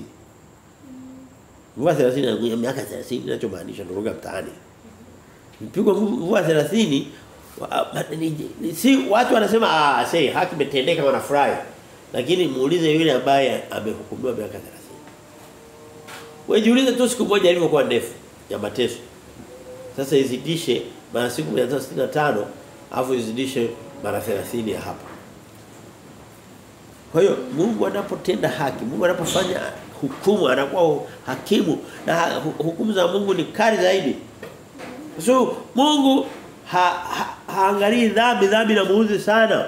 Mvua 30 na miaka 30 inachomaanisha ndoga mtaani. Mpigwa mvua 30, si watu wanasema haki imetendeka wanafurahi. Lakini muulize yule ambaye amehukumiwa miaka 30. Wewe jiulize tu siku moja ilivyokuwa ndefu ya mateso. Sasa izidishe mara siku 365, afu izidishe mara 30 ya hapa. Kwa hiyo Mungu anapotenda haki, Mungu anapofanya hukumu, anakuwa hakimu, na hukumu za Mungu ni kali zaidi. So Mungu haangalii dhambi na muuzi sana.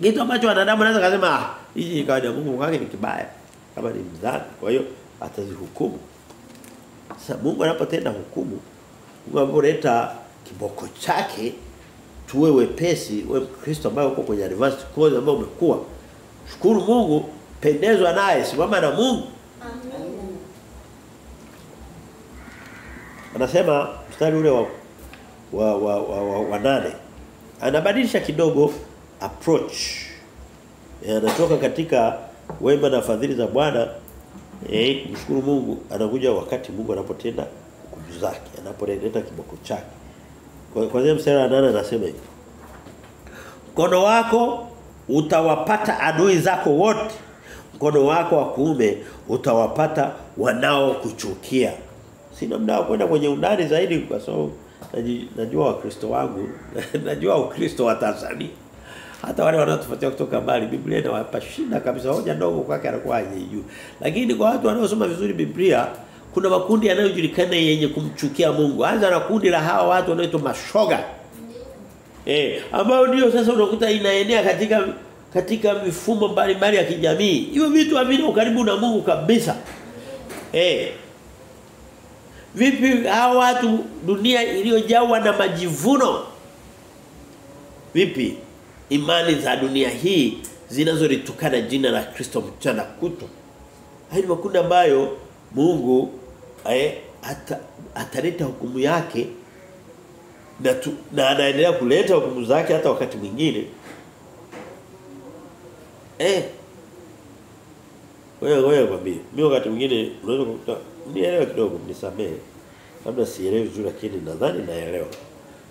Kitu ambacho wanadamu anaweza kusema hii ni kawaida, Mungu kwake ni kibaya kama ni mdhambi, kwa hiyo atazihukumu. Sasa Mungu anapotenda hukumu, Mungu anapolieta kiboko chake, tuwe wepesi, wewe Kristo ambaye uko kwenye advanced course ambaye umekuwa. Shukuru Mungu, pendezwa naye, simama na Mungu. Amen. Anasema mstari ule wa 8. Anabadilisha kidogo approach. Anatoka katika wema na fadhili za Bwana, mshukuru Mungu, anakuja wakati Mungu anapotenda hukumu zake, anapoleta kiboko chake. Kwa hiyo mstari wa 8 anasema hivi: mkono wako utawapata adui zako wote, mkono wako wa kuume utawapata wanao kuchukia. Sina muda wa kwenda kwenye undani zaidi kwa sababu najua Wakristo wangu, najua Ukristo wa Tanzania. Hata wale wanaotufuatia kutoka mbali, Biblia inawapa shida kabisa, hoja ndogo kwake anakuwa hajijui. Lakini kwa watu wanaosoma vizuri Biblia, kuna makundi yanayojulikana yenye kumchukia Mungu. Anza na kundi la hawa watu wanaoitwa mashoga. Ambao ndio sasa unakuta inaenea katika mifumo mbalimbali ya kijamii. Hiyo vitu havina ukaribu na Mungu kabisa. Vipi hawa watu, dunia iliyojawa na majivuno? Vipi imani za dunia hii zinazolitukana jina la Kristo mchana kutwa? Hayo makundi ambayo Mungu ataleta hukumu yake na anaendelea kuleta hukumu zake hata wakati mwingine. Wewe kwambie, mimi wakati mwingine unaweza kukuta nielewa kidogo, nisamehe. Labda sielewi vizuri lakini nadhani naelewa.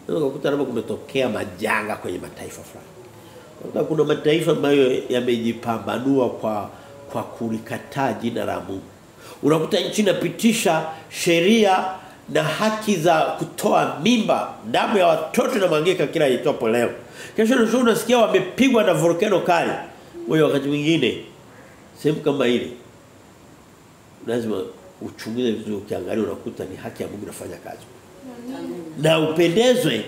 Unaweza kukuta labda kumetokea majanga kwenye mataifa fulani. Kuna mataifa ambayo yamejipambanua kwa kulikataa jina la Mungu. Unakuta nchi inapitisha sheria na haki za kutoa mimba, damu ya watoto na mwangika kila itopo leo. Kesho unasikia wamepigwa na volcano kali. Wewe wakati mwingine sehemu kama ile lazima uchunguze vizuri, ukiangalia unakuta ni haki ya Mungu inafanya kazi. Na upendezwe.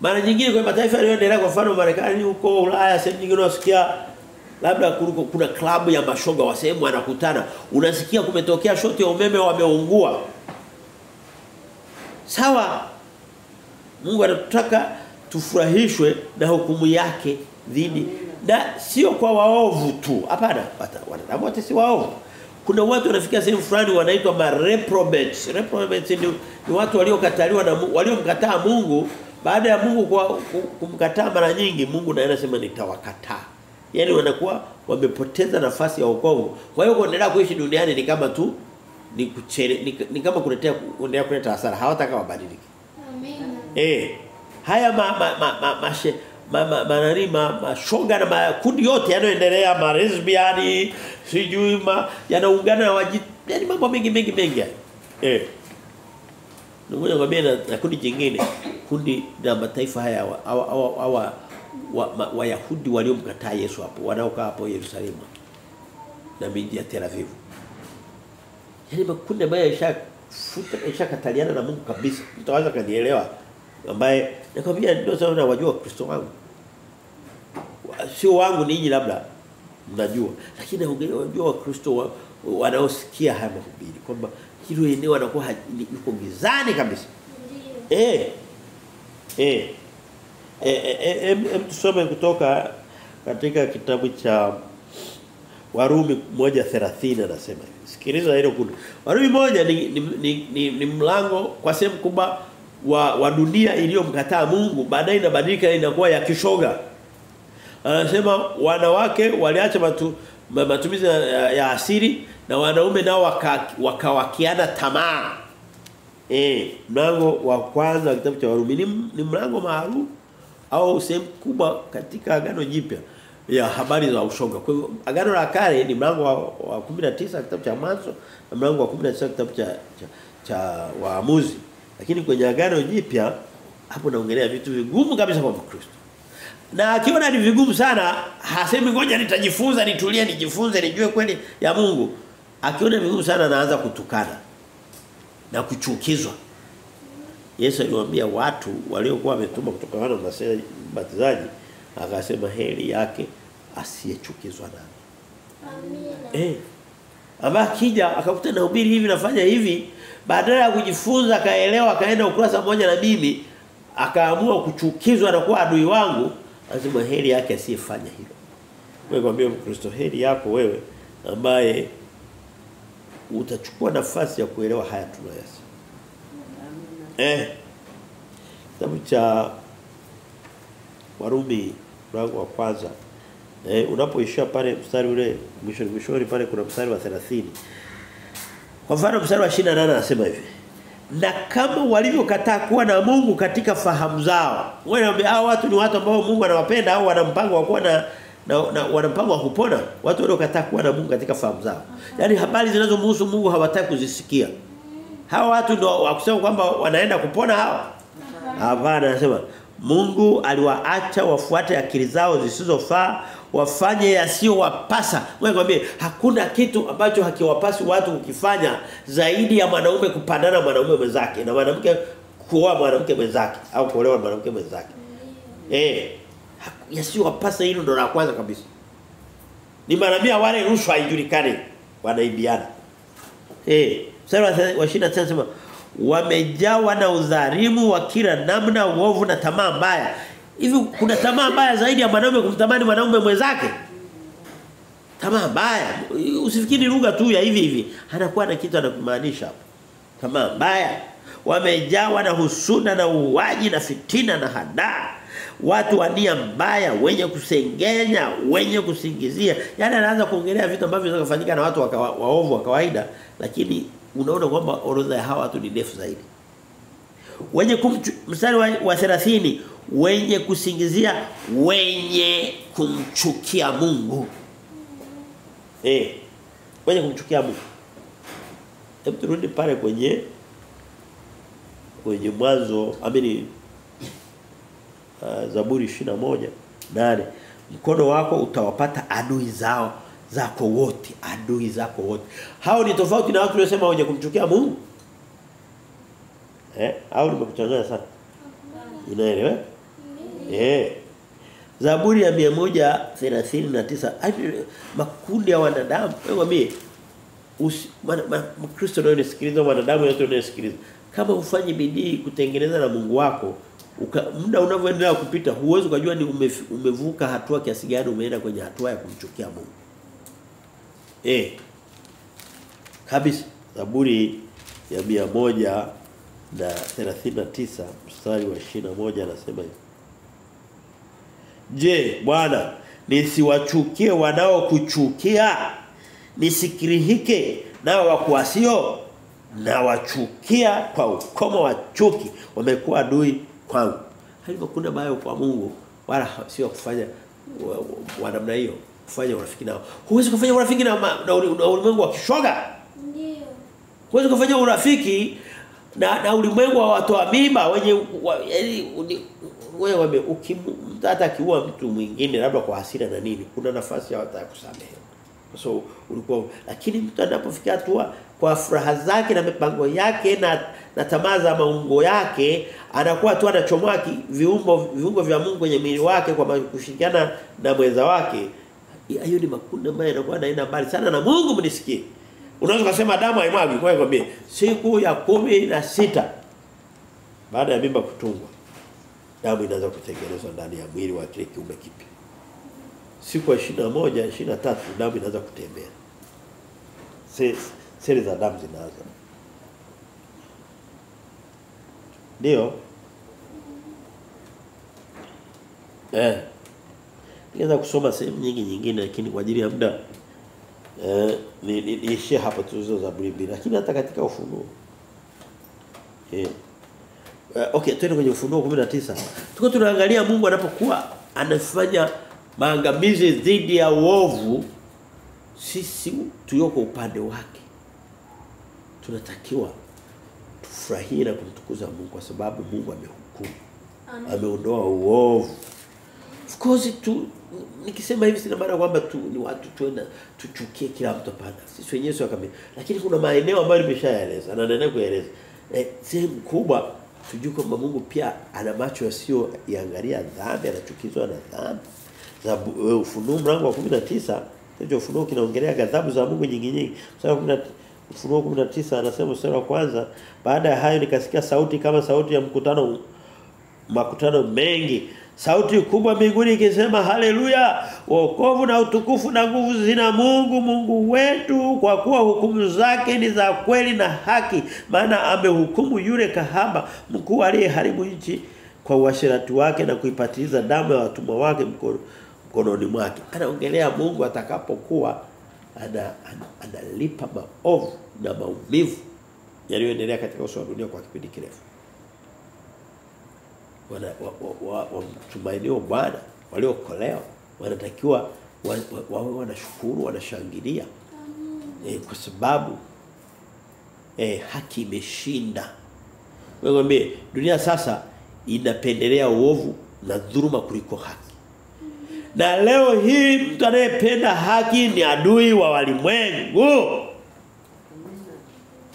Mara nyingine kwa mataifa yanayoendelea, kwa mfano Marekani huko, Ulaya, sehemu nyingine unasikia labda kuna klabu ya mashoga wa sehemu wanakutana, unasikia kumetokea shoti ya umeme, wameungua. Sawa, Mungu anataka tufurahishwe na hukumu yake dhidi, na sio kwa waovu tu. Hapana, wanadamu wote si waovu. Kuna watu wanafikia sehemu fulani wanaitwa reprobates. Reprobates ni watu waliokataliwa na Mungu, waliomkataa Mungu. Baada ya Mungu kumkataa mara nyingi, Mungu naye anasema nitawakataa. Yaani wanakuwa wamepoteza nafasi ya wokovu. Kwa hiyo kuendelea kuishi duniani ni kama tu ni kama kuendelea kuleta hasara. Hawataka wabadilike. Amen. Haya mashoga na makundi yote yanayoendelea, lesbiani, sijui yanaungana na yaani mambo mengi. Ngoja ngambie na kundi jingine, kundi la mataifa haya Wayahudi waliomkataa Yesu hapo, wanaokaa hapo Yerusalemu na miji ya Tel Aviv. Yaani makundi ambayo yashakataliana na Mungu kabisa. Mtaweza kanielewa, ambaye nakwambia ndio sawa na wajua Kristo wangu. Sio wangu ninyi labda mnajua, lakini wajua Kristo wanaosikia haya mahubiri kwamba hilo eneo wanakuwa yuko gizani kabisa. Tusome kutoka katika kitabu cha Warumi 1:30 anasema. Sikiliza hilo kundi. Warumi 1 ni mlango kwa sehemu kubwa wa dunia iliyomkataa Mungu, baadaye inabadilika inakuwa ya kishoga. Anasema wanawake waliacha matumizi ya asili na wanaume nao wakawakiana tamaa. Mlango wa kwanza wa kitabu cha Warumi ni mlango maarufu au sehemu kubwa katika Agano Jipya ya habari za ushoga. Kwa hiyo Agano la Kale ni mlango wa 19 kitabu cha Mwanzo na mlango wa 19 kitabu cha Waamuzi. Lakini kwenye agano jipya hapo naongelea vitu vigumu kabisa kwa Mkristo. Na akiona ni vigumu sana, hasemi ngoja nitajifunza, nitulie nijifunze, nijue kweli ya Mungu. Akiona vigumu sana anaanza kutukana na kuchukizwa. Yesu aliwaambia watu waliokuwa wametuma kutoka wana mbatizaji, akasema heri yake asiyechukizwa nami. Amina. Amba akija akakuta nahubiri hivi nafanya hivi, badala ya kujifunza akaelewa akaenda ukurasa mmoja na mimi, akaamua kuchukizwa na kuwa adui wangu, anasema heri yake asiyefanya hilo. Wewe kwambia Mkristo, heri yako wewe ambaye utachukua nafasi ya kuelewa haya tunayosema. Kitabu cha Warumi mlango wa kwanza. Unapoishia pale mstari ule mwishoni pale kuna mstari wa 30. Kwa mfano mstari wa 28 anasema hivi: na kama walivyokataa kuwa na Mungu katika fahamu zao. Wewe unaambia hao watu ni watu ambao Mungu anawapenda au wana mpango wa kuwa na wana mpango wa kupona. Watu waliokataa kuwa na Mungu katika fahamu zao. Yaani habari zinazomhusu Mungu hawataka kuzisikia. Hawa watu ndio wakusema kwamba wanaenda kupona hawa. Hapana, anasema Mungu aliwaacha wafuate akili zao zisizofaa, wafanye yasiyowapasa. Wewe kwambie hakuna kitu ambacho hakiwapasi watu kukifanya zaidi ya mwanaume kupandana mwanaume mwenzake na mwanamke kuoa mwanamke mwenzake au kuolewa mwanamke mwenzake. Yasiyowapasa, hilo ndo la kwanza kabisa. Ni maana wale rushwa haijulikane wanaibiana. Mstari wa 29 anasema wamejawa na udhalimu wa kila namna, uovu na tamaa mbaya. Hivi kuna tamaa mbaya zaidi ya mwanaume kumtamani mwanaume mwenzake? Tamaa mbaya. Usifikiri lugha tu ya hivi. Anakuwa na kitu anakumaanisha hapo. Tamaa mbaya. Wamejawa na husuda na uwaji na fitina na hadaa. Watu wa nia mbaya, wenye kusengenya, wenye kusingizia. Yaani anaanza kuongelea vitu ambavyo vinafanyika na watu waovu wa kawaida, lakini unaona kwamba orodha ya hawa watu ni ndefu zaidi. Wenye mstari wa 30, wenye kusingizia, wenye kumchukia Mungu. Wenye kumchukia Mungu. Hebu turudi pale kwenye mwanzo, Zaburi 21:8. Mkono wako utawapata adui zako wote. Hao ni tofauti na watu waliosema wenye kumchukia Mungu. Au nimekuchanganya sana? Unaelewa? Zaburi ya 139, makundi ya wanadamu. Wewe Mkristo ndio unasikiliza, wanadamu wote unasikiliza. Kama ufanye bidii kutengeneza na Mungu wako, muda unavyoendelea kupita, huwezi kujua ni umevuka hatua kiasi gani, umeenda kwenye hatua ya kumchukia Mungu. Kabisa. Zaburi ya 139 mstari wa 21 anasema hivi: Je, Bwana, nisiwachukie wanaokuchukia, nisikirihike nao wakuasio? Na wachukia kwa ukoma wa chuki, wamekuwa adui kwangu. Hivyo kuna baya kwa Mungu, wala sio kufanya wa namna hiyo, kufanya urafiki nao. Huwezi kufanya urafiki na ulimwengu wa kishoga. Ndio. Huwezi kufanya urafiki na ulimwengu wa watu wa mimba wenye wewe hata kiua mtu mwingine labda kwa hasira na nini, kuna nafasi ya hata kusamehe. So ulikuwa, lakini mtu anapofikia hatua kwa furaha zake na mipango yake na tamaa za maungo yake, anakuwa tu anachomoa viungo vya Mungu kwenye mwili wake kwa kushirikiana na mwenza wake. Hiyo ni makundi ambayo yanakuwa naenda mbali sana na Mungu. Mnisikie, unaweza kusema damu haimwagi. Kwa hiyo siku ya 16 baada ya mimba kutungwa, damu inaanza kutengenezwa ndani ya mwili wa kile kiumbe kipya. Siku ya 21, 23 damu inaanza kutembea. Seli za damu zinaanza. Ndio. Niweza kusoma sehemu nyingine lakini kwa ajili ya muda niishie hapa tuzo za Biblia, lakini hata katika Ufunuo. Twende kwenye Ufunuo 19. Tuko tunaangalia Mungu anapokuwa anafanya maangamizi dhidi ya uovu, sisi tuyoko upande wake. Tunatakiwa tufurahie na kumtukuza Mungu kwa sababu Mungu amehukumu. Ameondoa uovu. Of course nikisema hivi sina maana kwamba ni watu tuchukie kila mtu hapana. Sisi wenyewe sio kamili. Lakini kuna maeneo ambayo nimeshaeleza na naendelea kueleza. Sehemu kubwa tujue kwamba Mungu pia ana macho yasio yaangalia dhambi, anachukizwa na dhambi. Ufunuo mlango wa 19, hicho Ufunuo kinaongelea ghadhabu za Mungu nyingi. Ufunuo 19 anasema mstari wa kwanza, baada ya hayo nikasikia sauti kama sauti ya makutano mengi, sauti kubwa mbinguni ikisema haleluya, wokovu na utukufu na nguvu zina Mungu wetu, kwa kuwa hukumu zake ni za kweli na haki, maana amehukumu yule kahaba mkuu aliyeharibu nchi kwa uasherati wake na kuipatiliza damu ya watumwa wake mkononi mwake. Anaongelea Mungu atakapokuwa analipa maovu na maumivu yaliyoendelea katika uso wa dunia kwa kipindi kirefu. Watumainio Bwana waliokolewa wanatakiwa wawe wanashukuru, wanashangilia kwa sababu haki imeshinda. Wewe dunia sasa inapendelea uovu na dhuluma kuliko haki. Na leo hii mtu anayependa haki ni adui wa walimwengu.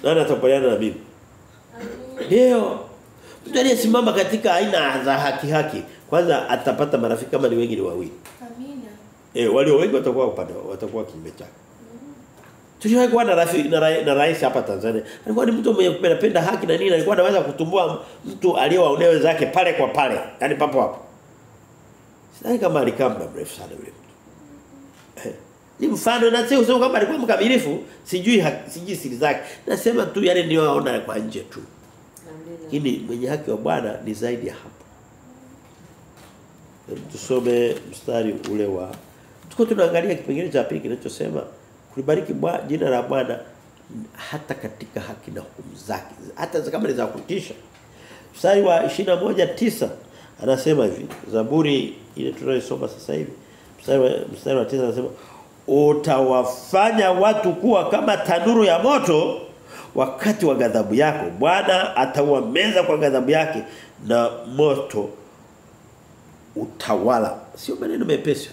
Nani atakubaliana na mimi? Ndio. Mtu aliyesimama katika aina za haki kwanza atapata marafiki kama ni wengi ni wawili. Amina. Walio wengi watakuwa kinyume chake. Tuliwahi kuwa na rafiki na rais hapa Tanzania. Alikuwa ni mtu mwenye anapenda haki na nini, alikuwa anaweza kutumbua mtu aliyewaonea wenzake pale kwa pale, yani papo hapo. Sidhani kama alikaa muda mrefu sana yule mtu. Ni mfano na sio usema kama alikuwa mkamilifu, sijui siri zake. Nasema tu yale ndio naona kwa nje tu. Lakini mwenye haki wa Bwana ni zaidi ya hapo. Tusome mstari ule wa tuko tunaangalia kipengele cha pili kinachosema kulibariki jina la Bwana hata katika haki na hukumu zake, hata kama ni za kutisha. Mstari wa 21:9 anasema hivi, Zaburi ile tunayosoma sasa hivi, mstari wa 9 anasema utawafanya watu kuwa kama tanuru ya moto wakati wa ghadhabu yako. Bwana atawameza kwa ghadhabu yake na moto utawala. Sio maneno mepesi.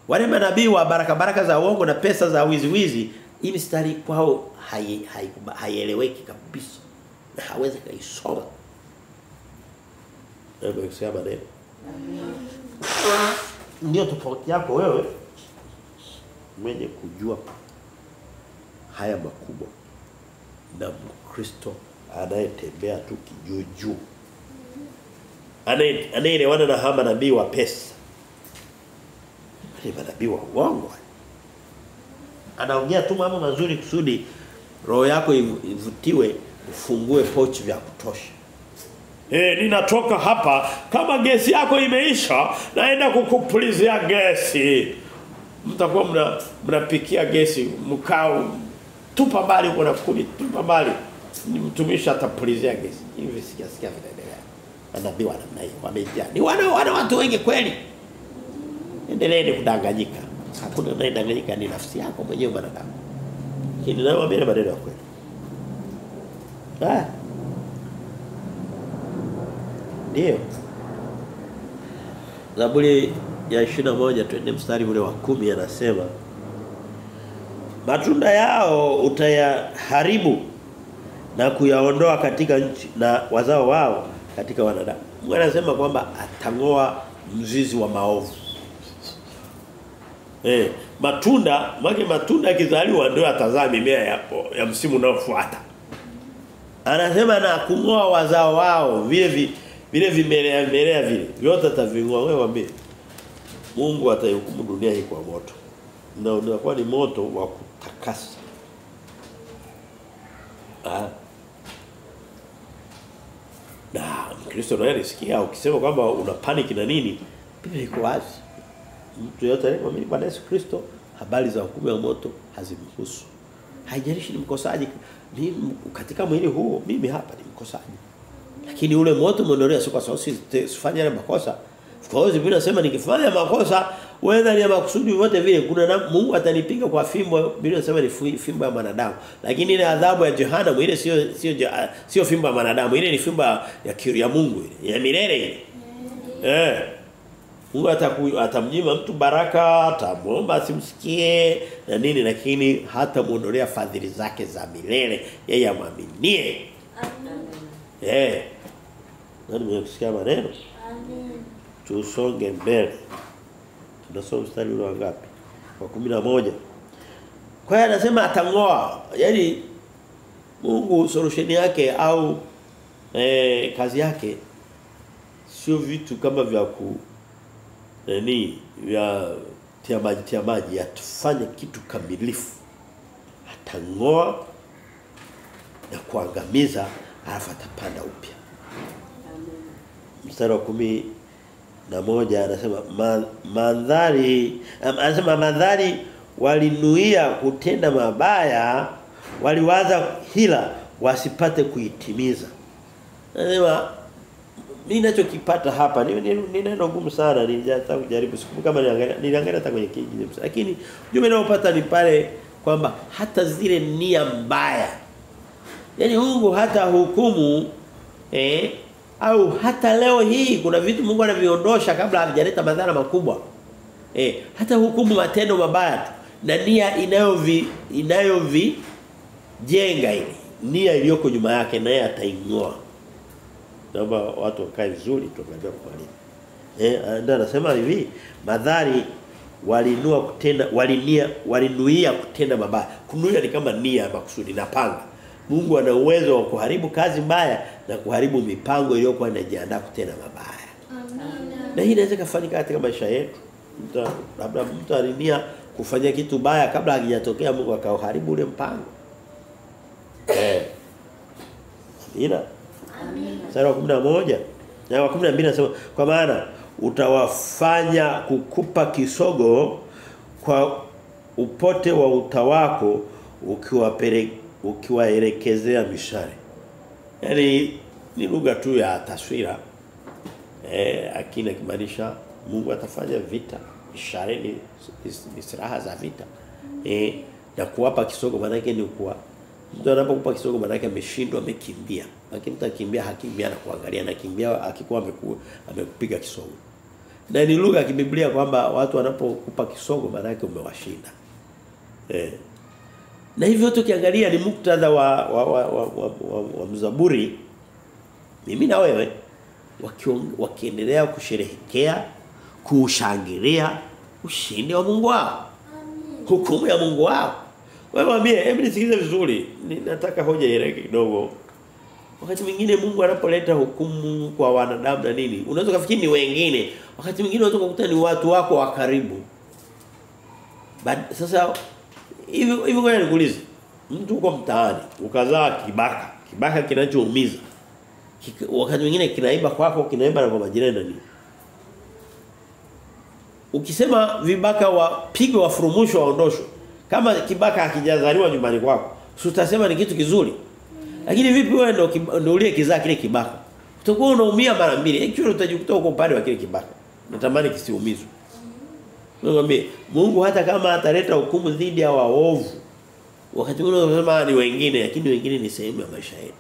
Wale manabii wa baraka za uongo na pesa za wizi hii mstari kwao haieleweki kabisa. Na hawezi kaisoma. Ndio kusema maneno. Ndio tofauti yako wewe mwenye kujua haya makubwa na Mkristo anayetembea tu kijuju, anayeelewana na hama nabii wa pesa, ni manabii wa uongo. Anaongea tu mambo mazuri kusudi roho yako ivutiwe, ufungue pochi vya kutosha. Ninatoka hapa kama gesi yako imeisha naenda kukupulizia gesi. Mtakuwa mnapikia gesi mkao tupa mbali uko na kuni, tupa mbali. Ni mtumishi atapulizia gesi. Hivi sikia vinaendelea. Manabii wa namna hiyo wamejaa. Ni wana watu wengi kweli. Endeleeni kudanganyika. Hakuna anayedanganyika ni nafsi yako mwenyewe mwanadamu. Hili nao wamena maneno ya kweli. Ndio. Zaburi ya 21 twende mstari ule wa 10 anasema matunda yao utayaharibu na kuyaondoa katika nchi na wazao wao katika wanadamu. Mungu anasema kwamba atangoa mzizi wa maovu. Matunda yakizaliwa ndio atazaa mimea ya msimu unaofuata. Anasema na kungoa wazao wao vile vimelea vile vyote atavingoa. Wewe waambie Mungu atahukumu dunia hii kwa moto. Na unakuwa ni moto wa kutakasa. Na Mkristo naye anasikia ukisema kwamba una panic na nini, Biblia iko wazi. Mtu yote anayemwamini Bwana Yesu Kristo, habari za hukumu ya moto hazimhusu. Haijalishi ni mkosaji. Katika mwili huu mimi hapa ni mkosaji. Lakini ule moto umeondolewa sio kwa sababu sifanye makosa. Kwa hiyo Biblia inasema nikifanya makosa whether ni makusudi yote vile kuna Mungu atanipiga kwa fimbo, Biblia inasema ni fimbo ya mwanadamu. Lakini ile adhabu ya jehanamu ile sio fimbo ya mwanadamu, ile ni fimbo ya Mungu ile, ya milele ile. Mungu atamnyima mtu baraka, atamuomba asimsikie na nini, lakini hata muondolea fadhili zake za milele yeye amwaminie. Amen. Nani mnasikia maneno? Amen. Tusonge mbele. Tunasoma mstari ule ngapi? Wa 11. Kwa hiyo anasema atangoa. Yaani Mungu solution yake au kazi yake sio vitu kama vya vya tia maji, atafanya kitu kamilifu. Atangoa na kuangamiza, alafu atapanda upya. Mstari wa 11 anasema mandhari walinuia kutenda mabaya, waliwaza hila wasipate kuitimiza. Anasema mimi ninachokipata hapa ni neno gumu sana, nilijaribu kujaribu siku kama niliangalia hata kwenye kijiji, lakini jumbe ninayopata ni pale kwamba hata zile nia mbaya, yani Mungu hata hukumu au hata leo hii kuna vitu Mungu anaviondosha kabla havijaleta madhara makubwa. Hata hukumu matendo mabaya tu na nia inayovi jenga ile nia iliyoko nyuma yake naye ataingoa. Naomba watu wakae vizuri tuangalie kwa ndio anasema hivi, madhari walinuia kutenda mabaya. Kunuia ni kama nia makusudi na panga. Mungu ana uwezo wa kuharibu kazi mbaya na kuharibu mipango iliyokuwa inajiandaa kutenda mabaya. Amina. Na hii inaweza kufanyika katika maisha yetu. Labda mtu alinia kufanya kitu baya kabla hakijatokea, Mungu akauharibu ule mpango. Amina. Amina. Sura 11 na 12 nasema kwa maana utawafanya kukupa kisogo kwa upote wa utawako ukiwaelekezea mishale. Yaani ni lugha tu ya taswira. Akina kimaanisha Mungu atafanya vita. Mishale ni silaha za vita. Na kuwapa kisogo maana yake ni kuwa mtu anapokupa kisogo maana yake ameshindwa, amekimbia. Lakini mtu akimbia hakimbia na kuangalia, na kimbia akikuwa amekupiga kisogo. Na ni lugha ya Biblia kwamba watu wanapokupa kisogo maana yake umewashinda. Na hivyo tukiangalia ni muktadha wa mzaburi, mimi na wewe wakiendelea kusherehekea, kushangilia ushindi wa Mungu wao. Hukumu ya Mungu wao. Wewe mwambie, hebu nisikize vizuri. Nataka hoja ieleweke kidogo. Wakati mwingine Mungu anapoleta hukumu kwa wanadamu na nini, unaweza kufikiri ni wengine. Wakati mwingine unaweza kukuta ni watu wako wa karibu. Sasa hivi ngoja nikuulize. Mtu uko mtaani, ukazaa kibaka kinachoumiza. Wakati mwingine kinaiba kwako, kinaiba na kwa majirani na nini. Ukisema vibaka wapigwe, wafurumushwe, waondoshwe, kama kibaka hakijazaliwa nyumbani kwako, utasema ni kitu kizuri. Lakini vipi wewe ndio ulie kizaa kile kibaka? Utakuwa unaumia mara mbili. Actually utajikuta uko upande wa kile kibaka. Natamani kisiumizwe. Mwambie Mungu hata kama ataleta hukumu dhidi ya waovu, wakati mwingine unasema ni wengine, lakini wengine ni sehemu ya maisha yetu.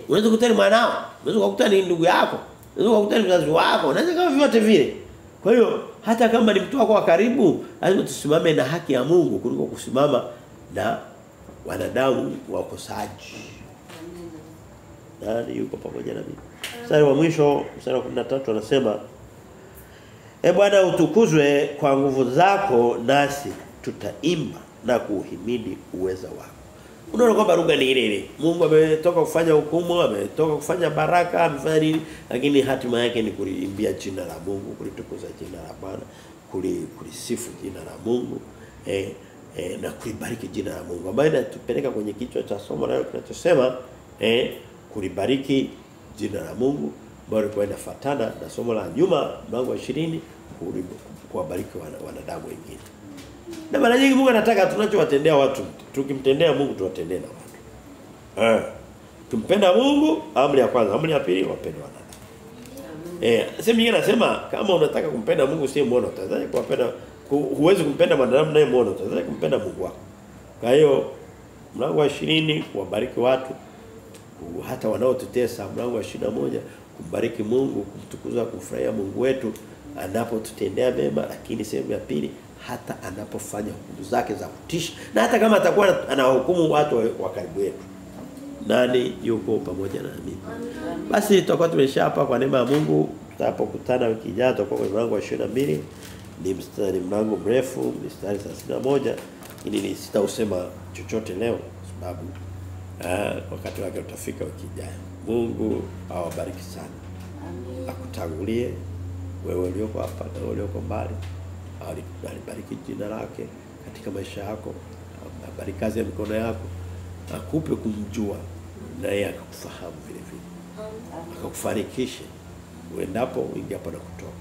Unaweza kukutana mwanao, unaweza kukutana ni ndugu yako, unaweza kukutana mzazi wako, unaweza kama vyote vile. Kwa hiyo hata kama ni mtu wako wa karibu, lazima tusimame na haki ya Mungu kuliko kusimama na wanadamu wakosaji. Nani yuko pamoja na mimi? Mstari wa mwisho, mstari wa 13 anasema, Bwana utukuzwe kwa nguvu zako, nasi tutaimba na kuhimidi uweza wako. Unaona kwamba lugha ni ile ile. Mungu ametoka kufanya hukumu, ametoka kufanya baraka, amefanya nini, lakini hatima yake ni kuliimbia jina la Mungu, kulitukuza jina la Bwana, kulisifu jina la Mungu, na kulibariki jina la Mungu. Ambayo inatupeleka kwenye kichwa cha somo leo kinachosema kulibariki jina la Mungu, ambayo ilikuwa inafuatana na somo la nyuma mlango wa 20, kuwabariki wanadamu wengine. Na mara nyingi Mungu anataka tunachowatendea watu, tukimtendea Mungu tuwatendee na watu. Tumpenda Mungu, amri ya kwanza, amri ya pili wapende wanadamu. Sema yeye anasema kama unataka kumpenda Mungu usiyemuona utawezaje kumpenda huwezi kumpenda mwanadamu naye muone utawezaje kumpenda Mungu wako. Kwa hiyo mlango wa 20 kuwabariki watu hata wanaotutesa, mlango wa 21 kumbariki Mungu, kumtukuza, kumfurahia Mungu wetu anapotutendea mema, lakini sehemu ya pili hata anapofanya hukumu zake za kutisha na hata kama atakuwa anahukumu watu wa karibu yetu. Nani yuko pamoja na mimi? Basi tutakuwa tumesha hapa kwa neema ya Mungu. Tutapokutana wiki ijayo tutakuwa kwa mlango wa 22. Ni mlango mrefu, mstari 31. Ili sitausema chochote leo sababu wakati wake utafika wiki ijayo. Mungu awabariki sana. Akutangulie wewe ulioko hapa na wewe ulioko mbali. Alibariki jina lake katika maisha yako. Abariki kazi ya mikono yako. Akupe kumjua na yeye akakufahamu vile vile. Akakufarikishe uendapo uingiapo na kutoka.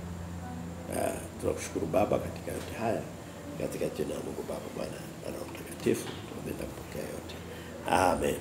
Tunakushukuru Baba katika yote haya, katika jina la Mungu Baba, Mwana na Roho Mtakatifu. Tunapenda kupokea yote. Amen.